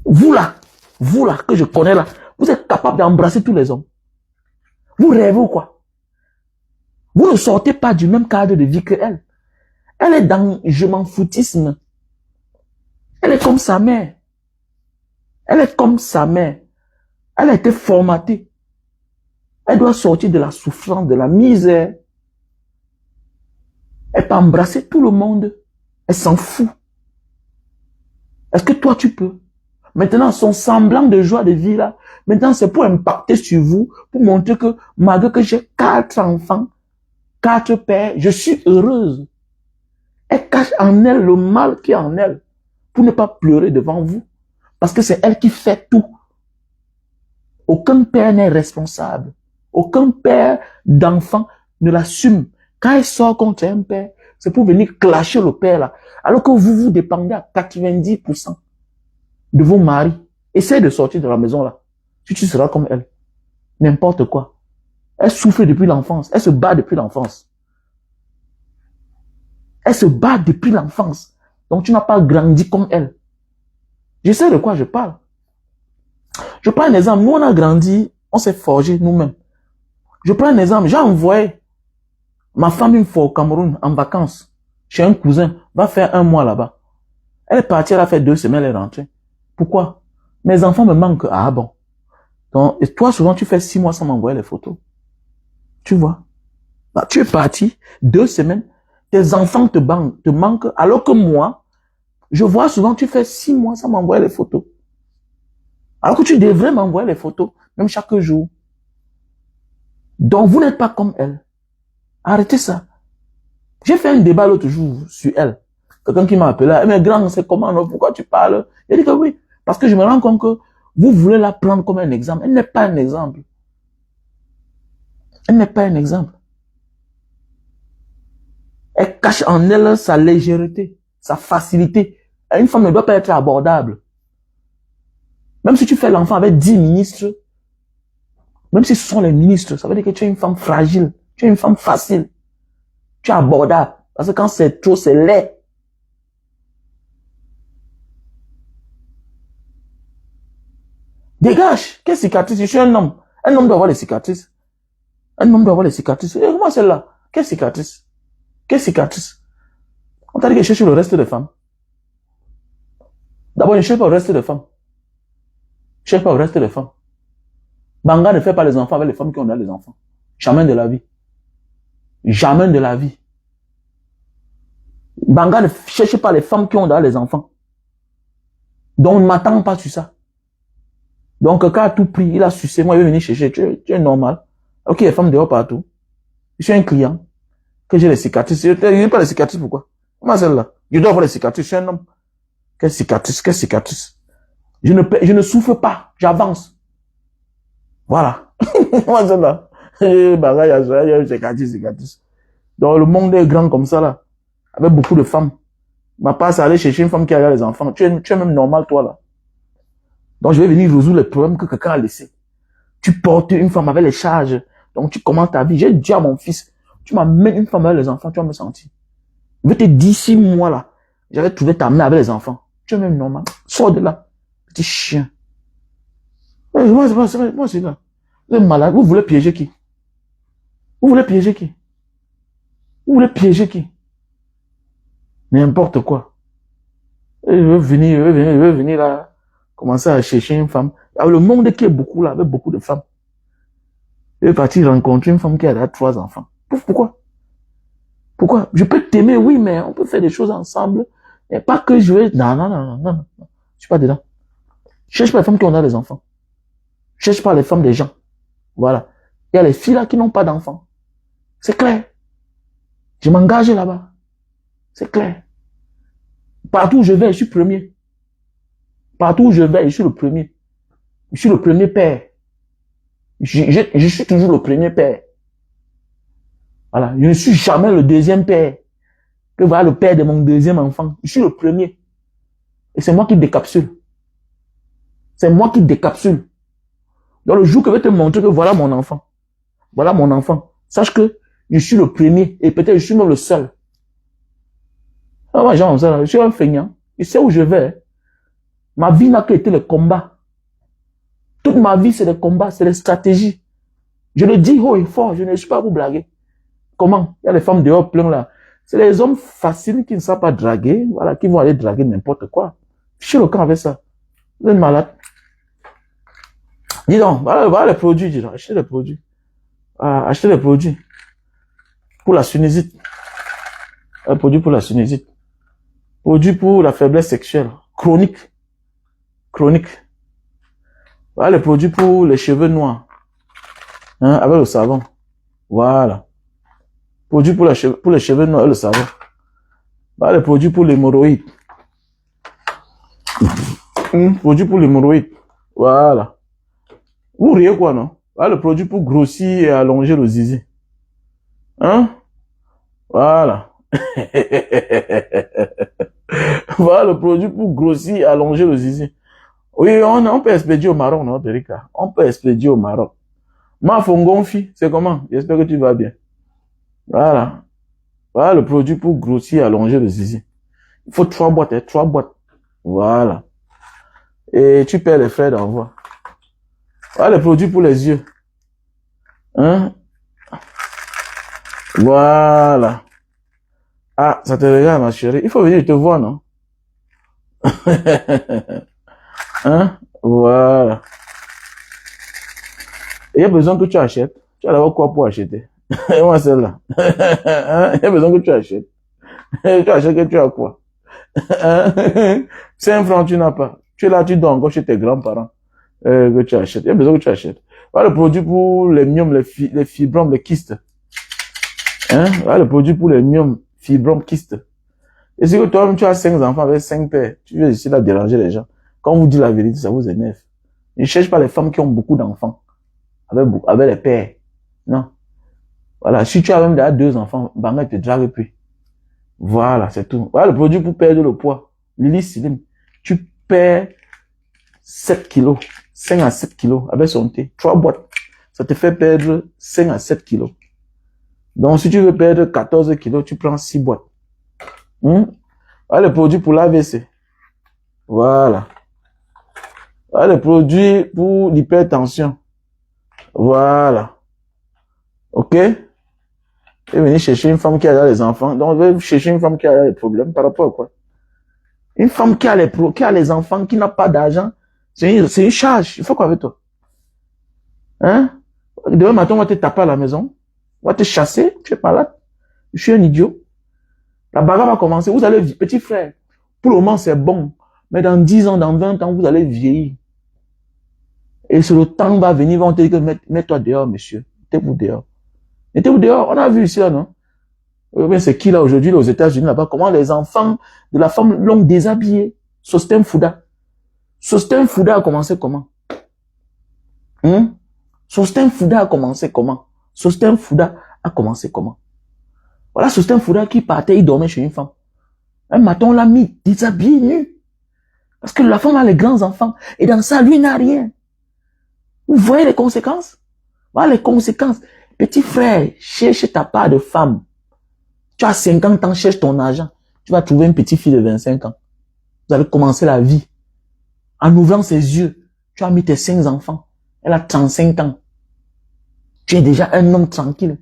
Vous là, que je connais là, vous êtes capable d'embrasser tous les hommes. Vous rêvez ou quoi? Vous ne sortez pas du même cadre de vie que elle. Elle est dans je m'en foutisme. Elle est comme sa mère. Elle est comme sa mère. Elle a été formatée. Elle doit sortir de la souffrance, de la misère. Elle peut embrasser tout le monde. Elle s'en fout. Est-ce que toi tu peux? Maintenant, son semblant de joie de vie là, maintenant c'est pour impacter sur vous, pour montrer que malgré que j'ai 4 enfants, 4 pères, je suis heureuse. Elle cache en elle le mal qui est en elle, pour ne pas pleurer devant vous. Parce que c'est elle qui fait tout. Aucun père n'est responsable. Aucun père d'enfant ne l'assume. Quand elle sort contre un père, c'est pour venir clasher le père là. Alors que vous dépendez à 90% de vos maris. Essaye de sortir de la maison là. Si tu seras comme elle. N'importe quoi. Elle souffre depuis l'enfance. Elle se bat depuis l'enfance. Elle se bat depuis l'enfance. Donc tu n'as pas grandi comme elle. Je sais de quoi je parle. Je prends un exemple. Nous on a grandi, on s'est forgé nous-mêmes. Je prends un exemple. J'ai envoyé ma femme une fois au Cameroun en vacances chez un cousin. Va faire 1 mois là-bas. Elle est partie, elle a fait 2 semaines, elle est rentrée. Pourquoi? Mes enfants me manquent. Ah bon. Donc, et toi, souvent, tu fais 6 mois sans m'envoyer les photos. Tu vois? Bah, tu es parti 2 semaines. Tes enfants te manquent. Alors que moi, je vois souvent, tu fais 6 mois sans m'envoyer les photos. Alors que tu devrais m'envoyer les photos, même chaque jour. Donc, vous n'êtes pas comme elle. Arrêtez ça. J'ai fait un débat l'autre jour sur elle. Quelqu'un qui m'a appelé, mais grand, c'est comment, pourquoi tu parles? Il dit que oui. Parce que je me rends compte que vous voulez la prendre comme un exemple. Elle n'est pas un exemple. Elle n'est pas un exemple. Elle cache en elle sa légèreté, sa facilité. Une femme ne doit pas être abordable. Même si tu fais l'enfant avec 10 ministres, même si ce sont les ministres, ça veut dire que tu es une femme fragile, tu es une femme facile, tu es abordable. Parce que quand c'est trop, c'est laid. Dégage. Quelle cicatrice? Je suis un homme. Un homme doit avoir les cicatrices. Un homme doit avoir les cicatrices. Et comment celle-là? Quelle cicatrice? Quelle cicatrice? On t'a dit que je cherche le reste des femmes. D'abord, je ne cherche pas le reste des femmes. Je ne cherche pas le reste des femmes. Banga ne fait pas les enfants avec les femmes qui ont les enfants. Jamais de la vie. Jamais de la vie. Banga ne cherche pas les femmes qui ont les enfants. Donc, ne m'attends pas sur ça. Donc, quand à tout prix, il a sucé, moi, il veut venir chercher. Tu es normal. Ok, les femmes dehors partout. Je suis un client. Que j'ai les cicatrices. Je n'ai pas les cicatrices, pourquoi? Comment celle-là? Je dois avoir les cicatrices. Je suis un homme. Quelle cicatrice? Quelle cicatrice? Je ne souffre pas. J'avance. Voilà. Comment celle-là? Cicatrice. Donc, le monde est grand comme ça, là. Avec beaucoup de femmes. Ma part, c'est aller chercher une femme qui a les enfants. Tu es même normal, toi, là. Donc, je vais venir résoudre les problèmes que quelqu'un a laissés. Tu portes une femme avec les charges. Donc, tu commences ta vie. J'ai dit à mon fils, tu m'amènes une femme avec les enfants, tu vas me sentir. Je vais te dire 6 mois là, j'avais trouvé ta mère avec les enfants. Tu es même normal. Sors de là. Petit chien. Moi, c'est là. Vous êtes malade. Vous voulez piéger qui? Vous voulez piéger qui? Vous voulez piéger qui? N'importe quoi. Et je veux venir là, commencer à chercher une femme. Alors, le monde qui est beaucoup là, avec beaucoup de femmes. Je vais partir rencontrer une femme qui a déjà 3 enfants. Pourquoi? Pourquoi? Je peux t'aimer, oui, mais on peut faire des choses ensemble. Et pas que je vais... Non. Je suis pas dedans. Je cherche pas les femmes qui ont des enfants. Je cherche pas les femmes des gens. Voilà. Il y a les filles là qui n'ont pas d'enfants. C'est clair. Je m'engage là-bas. C'est clair. Partout où je vais, je suis premier. Partout où je vais, je suis le premier. Je suis le premier père. Je suis toujours le premier père. Voilà. Je ne suis jamais le deuxième père. Que voilà le père de mon deuxième enfant. Je suis le premier. Et c'est moi qui décapsule. C'est moi qui décapsule. Donc le jour que je vais te montrer que voilà mon enfant. Voilà mon enfant. Sache que je suis le premier. Et peut-être je suis même le seul. Ah, moi, genre, je suis un feignant. Je sais où je vais. Ma vie n'a qu'été le combat. Toute ma vie, c'est des combats, c'est des stratégies. Je le dis haut et fort, je ne suis pas à vous blaguer. Comment? Il y a les femmes dehors plein là. C'est les hommes faciles qui ne savent pas draguer, voilà, qui vont aller draguer n'importe quoi. Je suis le camp avec ça. Vous êtes malade. Dis donc, voilà les produits, dis donc, achetez les produits. Achetez les produits. Pour la sinusite. Un produit pour la sinusite. Produit pour la faiblesse sexuelle. Chronique. Chronique. Voilà les produits pour les cheveux noirs. Hein, avec le savon. Voilà. Produit pour les cheveux noirs et le savon. Voilà les produits pour l'hémorroïde. Produit pour l'hémorroïde. Voilà. Vous riez quoi, non? Voilà le produit pour grossir et allonger le zizi. Hein? Voilà. Voilà le produit pour grossir et allonger le zizi. Oui, on peut expédier au Maroc, non, Erika? On peut expédier au Maroc. Ma fongonfi, c'est comment? J'espère que tu vas bien. Voilà. Voilà le produit pour grossir et allonger le zizi. Il faut 3 boîtes, hein, 3 boîtes. Voilà. Et tu paies les frais d'envoi. Voilà le produit pour les yeux. Hein? Voilà. Ah, ça te regarde, ma chérie. Il faut venir te voir, non? Hein? Voilà. Il y a besoin que tu achètes. Tu as d'abord quoi pour acheter? Et moi, celle-là. Hein? Il y a besoin que tu achètes. Tu achètes que tu as quoi? 5 francs, tu n'as pas. Tu es là, tu dors encore chez tes grands-parents. Que tu achètes. Il y a besoin que tu achètes. Voilà le produit pour les myomes, les fibromes, les kystes. Hein? Voilà le produit pour les myomes, fibromes, kystes. Et si toi-même tu as 5 enfants avec 5 pères, tu veux essayer de déranger les gens. Quand on vous dit la vérité, ça vous énerve. Ne cherche pas les femmes qui ont beaucoup d'enfants. Avec les pères. Non. Voilà. Si tu as même déjà 2 enfants, banga te drague plus. Voilà, c'est tout. Voilà le produit pour perdre le poids. Lily Slim. Tu perds 7 kilos. 5 à 7 kilos avec son thé. 3 boîtes. Ça te fait perdre 5 à 7 kilos. Donc, si tu veux perdre 14 kilos, tu prends 6 boîtes. Voilà le produit pour l'AVC. Voilà. Voilà le produit pour l'hypertension. Voilà. Ok? Et venir chercher une femme qui a les enfants. Donc, on va chercher une femme qui a des problèmes par rapport à quoi? Une femme qui a les enfants, qui n'a pas d'argent, c'est une charge. Il faut quoi avec toi? Hein? Demain matin, on va te taper à la maison. On va te chasser. Tu es malade. Je suis un idiot. La bagarre va commencer. Vous allez, petit frère. Pour le moment, c'est bon. Mais dans 10 ans, dans 20 ans, vous allez vieillir. Et sur le temps va venir, on te dire que mets-toi dehors, monsieur. Mettez-vous dehors. Mettez-vous dehors. On a vu ici, là, non? Mais c'est qui, là, aujourd'hui, aux États-Unis, là-bas? Comment les enfants de la femme l'ont déshabillé? Sostem Fouda. Sostem Fouda a commencé comment? Sostem Fouda a commencé comment? Sostem Fouda a commencé comment? Voilà, Sostem Fouda qui partait, il dormait chez une femme. Un matin, on l'a mis déshabillé, nu. Parce que la femme a les grands enfants. Et dans ça, lui n'a rien. Vous voyez les conséquences? Voilà les conséquences. Petit frère, cherche ta part de femme. Tu as 50 ans, cherche ton argent. Tu vas trouver une petite fille de 25 ans. Vous allez commencer la vie. En ouvrant ses yeux, tu as mis tes 5 enfants. Elle a 35 ans. Tu es déjà un homme tranquille.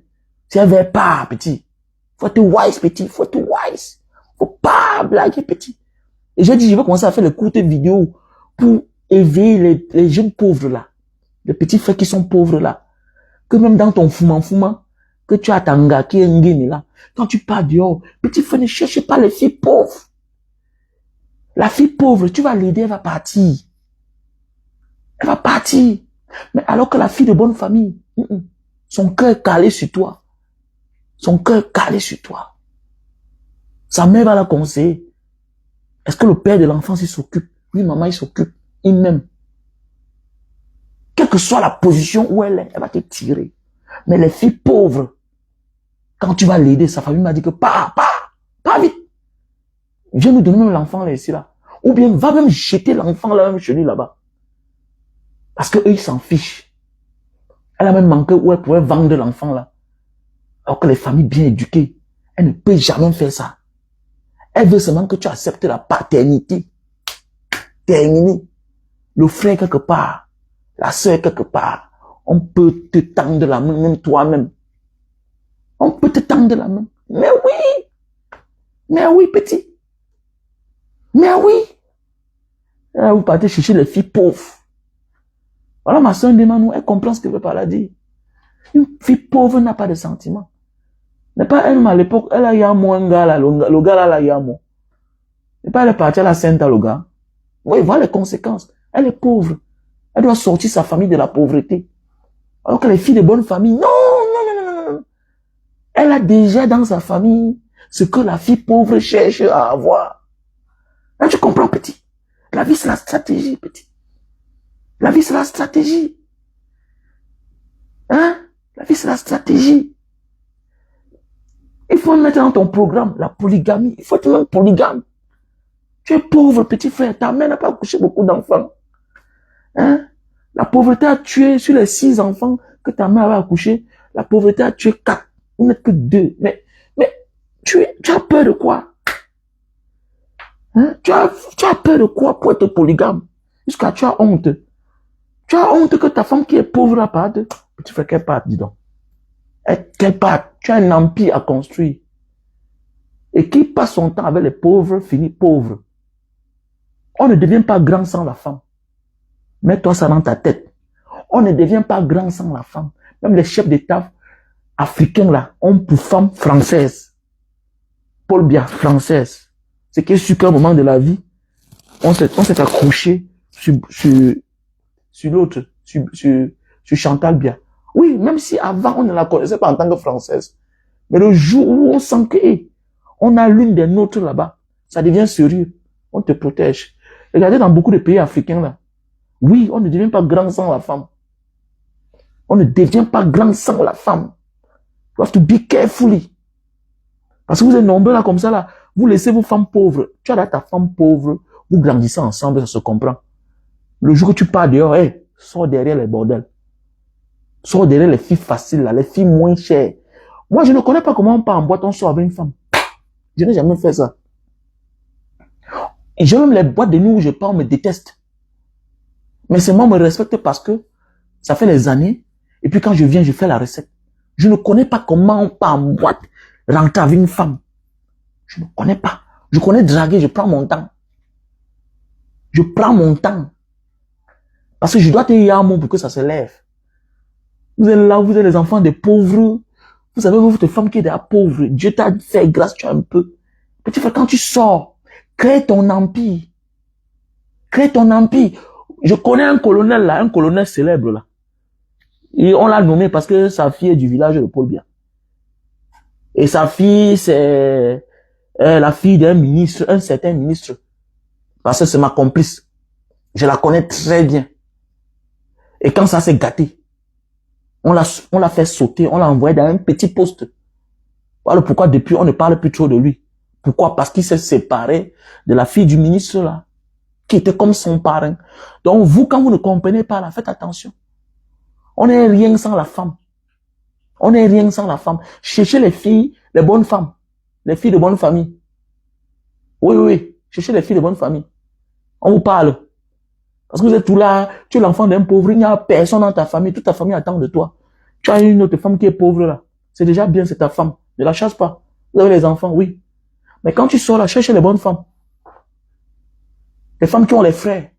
Tu n'avais pas, petit. Faut être wise, petit. Faut être wise. Faut pas blaguer, petit. Et j'ai dit, je vais commencer à faire les courtes vidéos pour éveiller les jeunes pauvres là. Les petits frères qui sont pauvres là. Que même dans ton fouman, que tu as tanga qui est ngini là. Quand tu pars dehors, petit frère, ne cherche pas les filles pauvres. La fille pauvre, tu vas l'aider, elle va partir. Elle va partir. Mais alors que la fille de bonne famille, son cœur est calé sur toi. Son cœur est calé sur toi. Sa mère va la conseiller. Est-ce que le père de l'enfant s'occupe? Oui, maman, il s'occupe. Il m'aime. Quelle que soit la position où elle est, elle va te tirer. Mais les filles pauvres, quand tu vas l'aider, sa famille m'a dit que pas vite. Viens nous donner même l'enfant là, ici, là. Ou bien, va même jeter l'enfant là, même chez lui, là-bas. Parce qu'eux, ils s'en fichent. Elle a même manqué où elle pouvait vendre l'enfant, là. Alors que les familles bien éduquées, elles ne peuvent jamais faire ça. Elle veut seulement que tu acceptes la paternité. Terminé. Le frère quelque part, la sœur quelque part, on peut te tendre la main, même toi-même. On peut te tendre la main. Mais oui, petit. Mais oui. Là, vous partez chercher les filles pauvres. Voilà, ma soeur demande, elle comprend ce que veut par là dire. Une fille pauvre n'a pas de sentiments. N'est pas elle, à l'époque, elle a eu un gars là, le gars là, il a eu un. N'est pas elle est partie à la Sainte à le gars. Oui, voilà les conséquences. Elle est pauvre. Elle doit sortir sa famille de la pauvreté. Alors que les filles de bonne famille, non. Elle a déjà dans sa famille ce que la fille pauvre cherche à avoir. Là, tu comprends, petit. La vie, c'est la stratégie, petit. La vie, c'est la stratégie. Hein? La vie, c'est la stratégie. Il faut mettre dans ton programme la polygamie. Il faut être même polygame. Tu es pauvre, petit frère. Ta mère n'a pas accouché beaucoup d'enfants. Hein? La pauvreté a tué, sur les 6 enfants que ta mère avait accouché, la pauvreté a tué 4. Il n'y en a que 2. Mais tu as peur de quoi? Hein? Tu as peur de quoi pour être polygame? Jusqu'à tu as honte. Tu as honte que ta femme qui est pauvre n'a pas de... Petit frère, qu'elle parte, dis donc. Qu'elle parte. Tu as un empire à construire. Et qui passe son temps avec les pauvres, finit pauvre. On ne devient pas grand sans la femme. Mets-toi ça dans ta tête. On ne devient pas grand sans la femme. Même les chefs d'État africains là ont pour femme française. Paul Biya, française. C'est que sur quel moment de la vie, on s'est accroché sur l'autre, sur Chantal Biya. Oui, même si avant on ne la connaissait pas en tant que française. Mais le jour où on sent que on a l'une des nôtres là-bas, ça devient sérieux. On te protège. Regardez dans beaucoup de pays africains là. Oui, on ne devient pas grand sans la femme. On ne devient pas grand sans la femme. You have to be carefully. Parce que vous êtes nombreux là comme ça là. Vous laissez vos femmes pauvres. Tu as là ta femme pauvre. Vous grandissez ensemble, ça se comprend. Le jour que tu pars dehors, sors derrière les bordels. Sors derrière les filles faciles là, les filles moins chères. Moi, je ne connais pas comment on part en boîte, on sort avec une femme. Je n'ai jamais fait ça. Et j'ai même les boîtes de nuit où je pars, on me déteste. Mais seulement on me respecte parce que ça fait des années. Et puis quand je viens, je fais la recette. Je ne connais pas comment on part en boîte, rentrer avec une femme. Je ne connais pas. Je connais draguer, je prends mon temps. Je prends mon temps. Parce que je dois te dire un mot pour que ça se lève. Vous êtes là, vous êtes les enfants des pauvres. Vous avez votre femme qui est déjà pauvre. Dieu t'a fait grâce, tu as un peu. Petit frère, quand tu sors, crée ton empire. Crée ton empire. Je connais un colonel là, un colonel célèbre là. Et on l'a nommé parce que sa fille est du village de Paul Biya. Et sa fille, c'est la fille d'un ministre, un certain ministre. Parce que c'est ma complice. Je la connais très bien. Et quand ça s'est gâté, on l'a fait sauter, on l'a envoyé dans un petit poste. Voilà pourquoi depuis on ne parle plus trop de lui. Pourquoi? Parce qu'il s'est séparé de la fille du ministre là, qui était comme son parrain. Donc vous, quand vous ne comprenez pas là, faites attention. On n'est rien sans la femme. On n'est rien sans la femme. Cherchez les filles, les bonnes femmes. Les filles de bonne famille. Oui, oui, oui. Cherchez les filles de bonne famille. On vous parle. Parce que vous êtes tout là, tu es l'enfant d'un pauvre, il n'y a personne dans ta famille, toute ta famille attend de toi. Tu as une autre femme qui est pauvre là. C'est déjà bien, c'est ta femme. Ne la chasse pas. Vous avez les enfants, oui. Mais quand tu sors là, cherche les bonnes femmes. Les femmes qui ont les frères.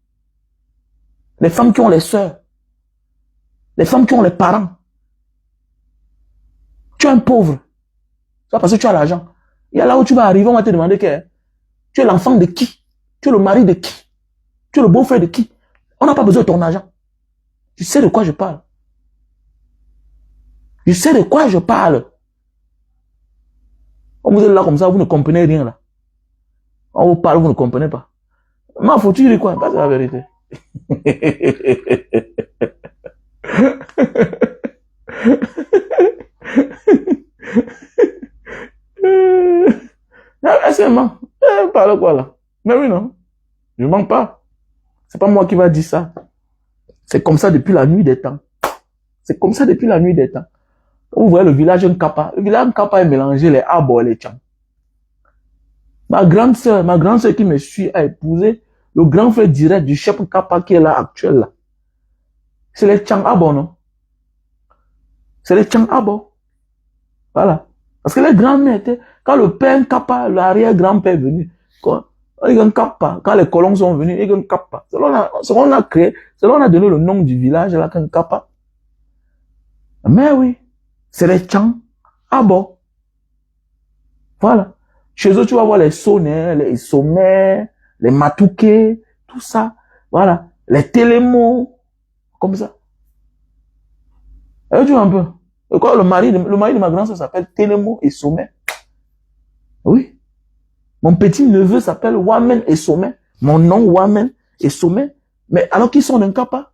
Les femmes qui ont les sœurs. Les femmes qui ont les parents. Tu es un pauvre. C'est parce que tu as l'argent. Et là où tu vas arriver, on va te demander que tu es l'enfant de qui? Tu es le mari de qui? Tu es le beau-frère de qui? On n'a pas besoin de ton argent. Tu sais de quoi je parle. Je sais de quoi je parle. On vous êtes là comme ça, vous ne comprenez rien là. On vous parle, vous ne comprenez pas. Ma faut tu dire quoi? Pas la vérité. C'est moi. Parle quoi là? Mais oui, non. Je mens pas. C'est pas moi qui va dire ça. C'est comme ça depuis la nuit des temps. C'est comme ça depuis la nuit des temps. Vous voyez le village Nkapa. Le village Nkapa est mélangé les arbres et les tchans. Ma grande sœur qui me suit a épousé le grand frère direct du chef Nkapa qui est là actuel là. C'est les tchang abo, non? C'est les tchang abo. Voilà. Parce que les grands-mères étaient, quand le père Nkapa, l'arrière-grand-père est venu, quand les colons sont venus, c'est ce qu'on a créé, c'est qu'on a donné le nom du village là, Nkapa. Mais oui, c'est les tchang abo. Voilà. Chez eux, tu vas voir les sonnets, les sommets, les matouké, tout ça. Voilà. Les télémos. Comme ça. Et tu vois un peu. Et quoi, le mari de ma grand-sœur s'appelle Télémo et Sommet. Oui. Mon petit neveu s'appelle Wamen et Sommet. Mon nom, Wamen et Sommet. Mais alors qu'ils sont d'un Nkapa.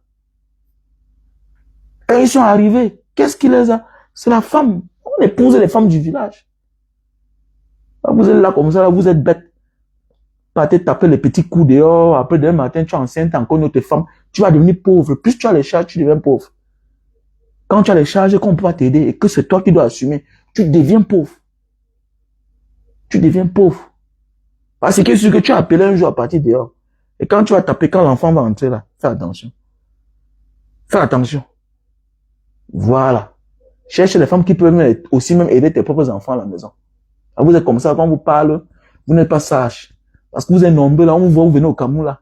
Quand ils sont arrivés, qu'est-ce qui les a? C'est la femme. On épouse les femmes du village. Vous êtes là comme ça, là, vous êtes bêtes. Partez taper les petits coups dehors. Après, demain matin, tu es enceinte, encore une autre femme. Tu vas devenir pauvre. Plus tu as les charges, tu deviens pauvre. Quand tu as les charges qu'on ne peut pas t'aider et que c'est toi qui dois assumer, tu deviens pauvre. Tu deviens pauvre. Parce que ce que tu as appelé un jour à partir dehors. Et quand tu vas taper, quand l'enfant va entrer là, fais attention. Fais attention. Voilà. Cherche les femmes qui peuvent aussi même aider tes propres enfants à la maison. Vous êtes comme ça, quand on vous parle, vous n'êtes pas sage. Parce que vous êtes nombreux là, on vous voit, vous venez au Cameroun là.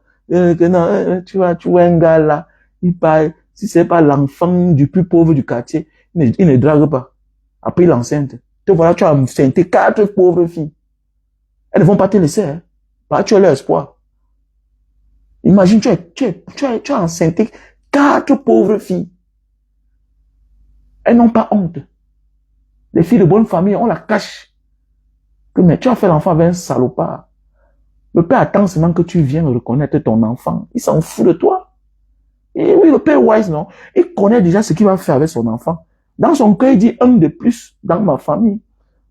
Tu vois un gars là, il parle, si c'est pas l'enfant du plus pauvre du quartier, il ne drague pas. Après il est enceinte. Te voilà, tu as enceinté 4 pauvres filles. Elles ne vont pas te laisser, hein. Pas tu as leur espoir. Imagine, tu as enceinté 4 pauvres filles. Elles n'ont pas honte. Les filles de bonne famille, on la cache. Mais tu as fait l'enfant avec un salopard. Le père attend seulement que tu viennes reconnaître ton enfant. Il s'en fout de toi. Et oui, le père wise, non? Il connaît déjà ce qu'il va faire avec son enfant. Dans son cœur, il dit un de plus dans ma famille.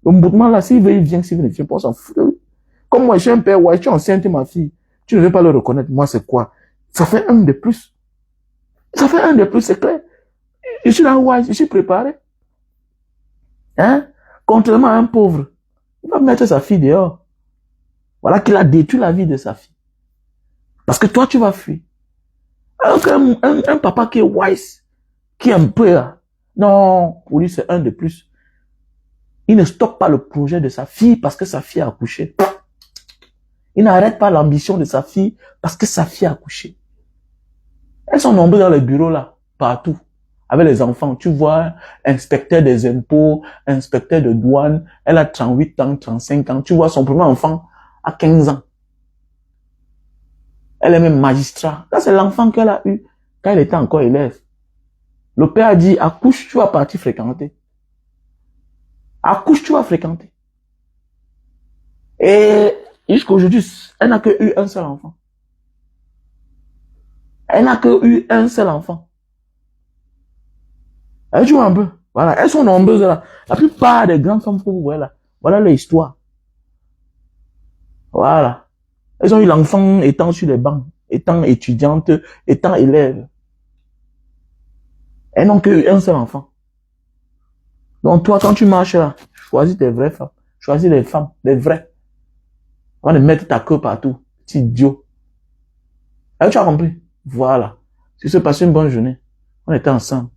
Le mouvement là, s'il veut, il vient. S'il veut, il vient. On s'en fout de lui. Comme moi, je suis un père wise, tu es enceinte ma fille. Tu ne veux pas le reconnaître. Moi, c'est quoi? Ça fait un de plus. Ça fait un de plus, c'est clair. Je suis là wise, je suis préparé. Hein? Contrairement à un pauvre. Il va mettre sa fille dehors. Voilà qu'il a détruit la vie de sa fille. Parce que toi, tu vas fuir. Alors qu'un papa qui est wise, qui est un peu là, non, pour lui, c'est un de plus. Il ne stoppe pas le projet de sa fille parce que sa fille a accouché. Il n'arrête pas l'ambition de sa fille parce que sa fille a accouché. Elles sont nombreuses dans les bureaux là, partout. Avec les enfants, tu vois, inspecteur des impôts, inspecteur de douane, elle a 38 ans, 35 ans, tu vois son premier enfant à 15 ans. Elle est même magistrat. Ça, c'est l'enfant qu'elle a eu quand elle était encore élève. Le père a dit, accouche, tu vas partir fréquenter. Accouche, tu vas fréquenter. Et jusqu'aujourd'hui, elle n'a que eu un seul enfant. Elle n'a que eu un seul enfant. Elle joue un peu. Voilà, elles sont nombreuses là. La plupart des grandes femmes que vous voyez là, voilà leur histoire. Voilà. Elles ont eu l'enfant étant sur les bancs, étant étudiante, étant élève. Elles n'ont qu'un seul enfant. Donc toi, quand tu marches là, choisis tes vraies femmes. Choisis les femmes, les vraies. Avant de mettre ta queue partout. Petit idiot. Est-ce que tu as compris? Voilà. Si se passe une bonne journée, on était ensemble.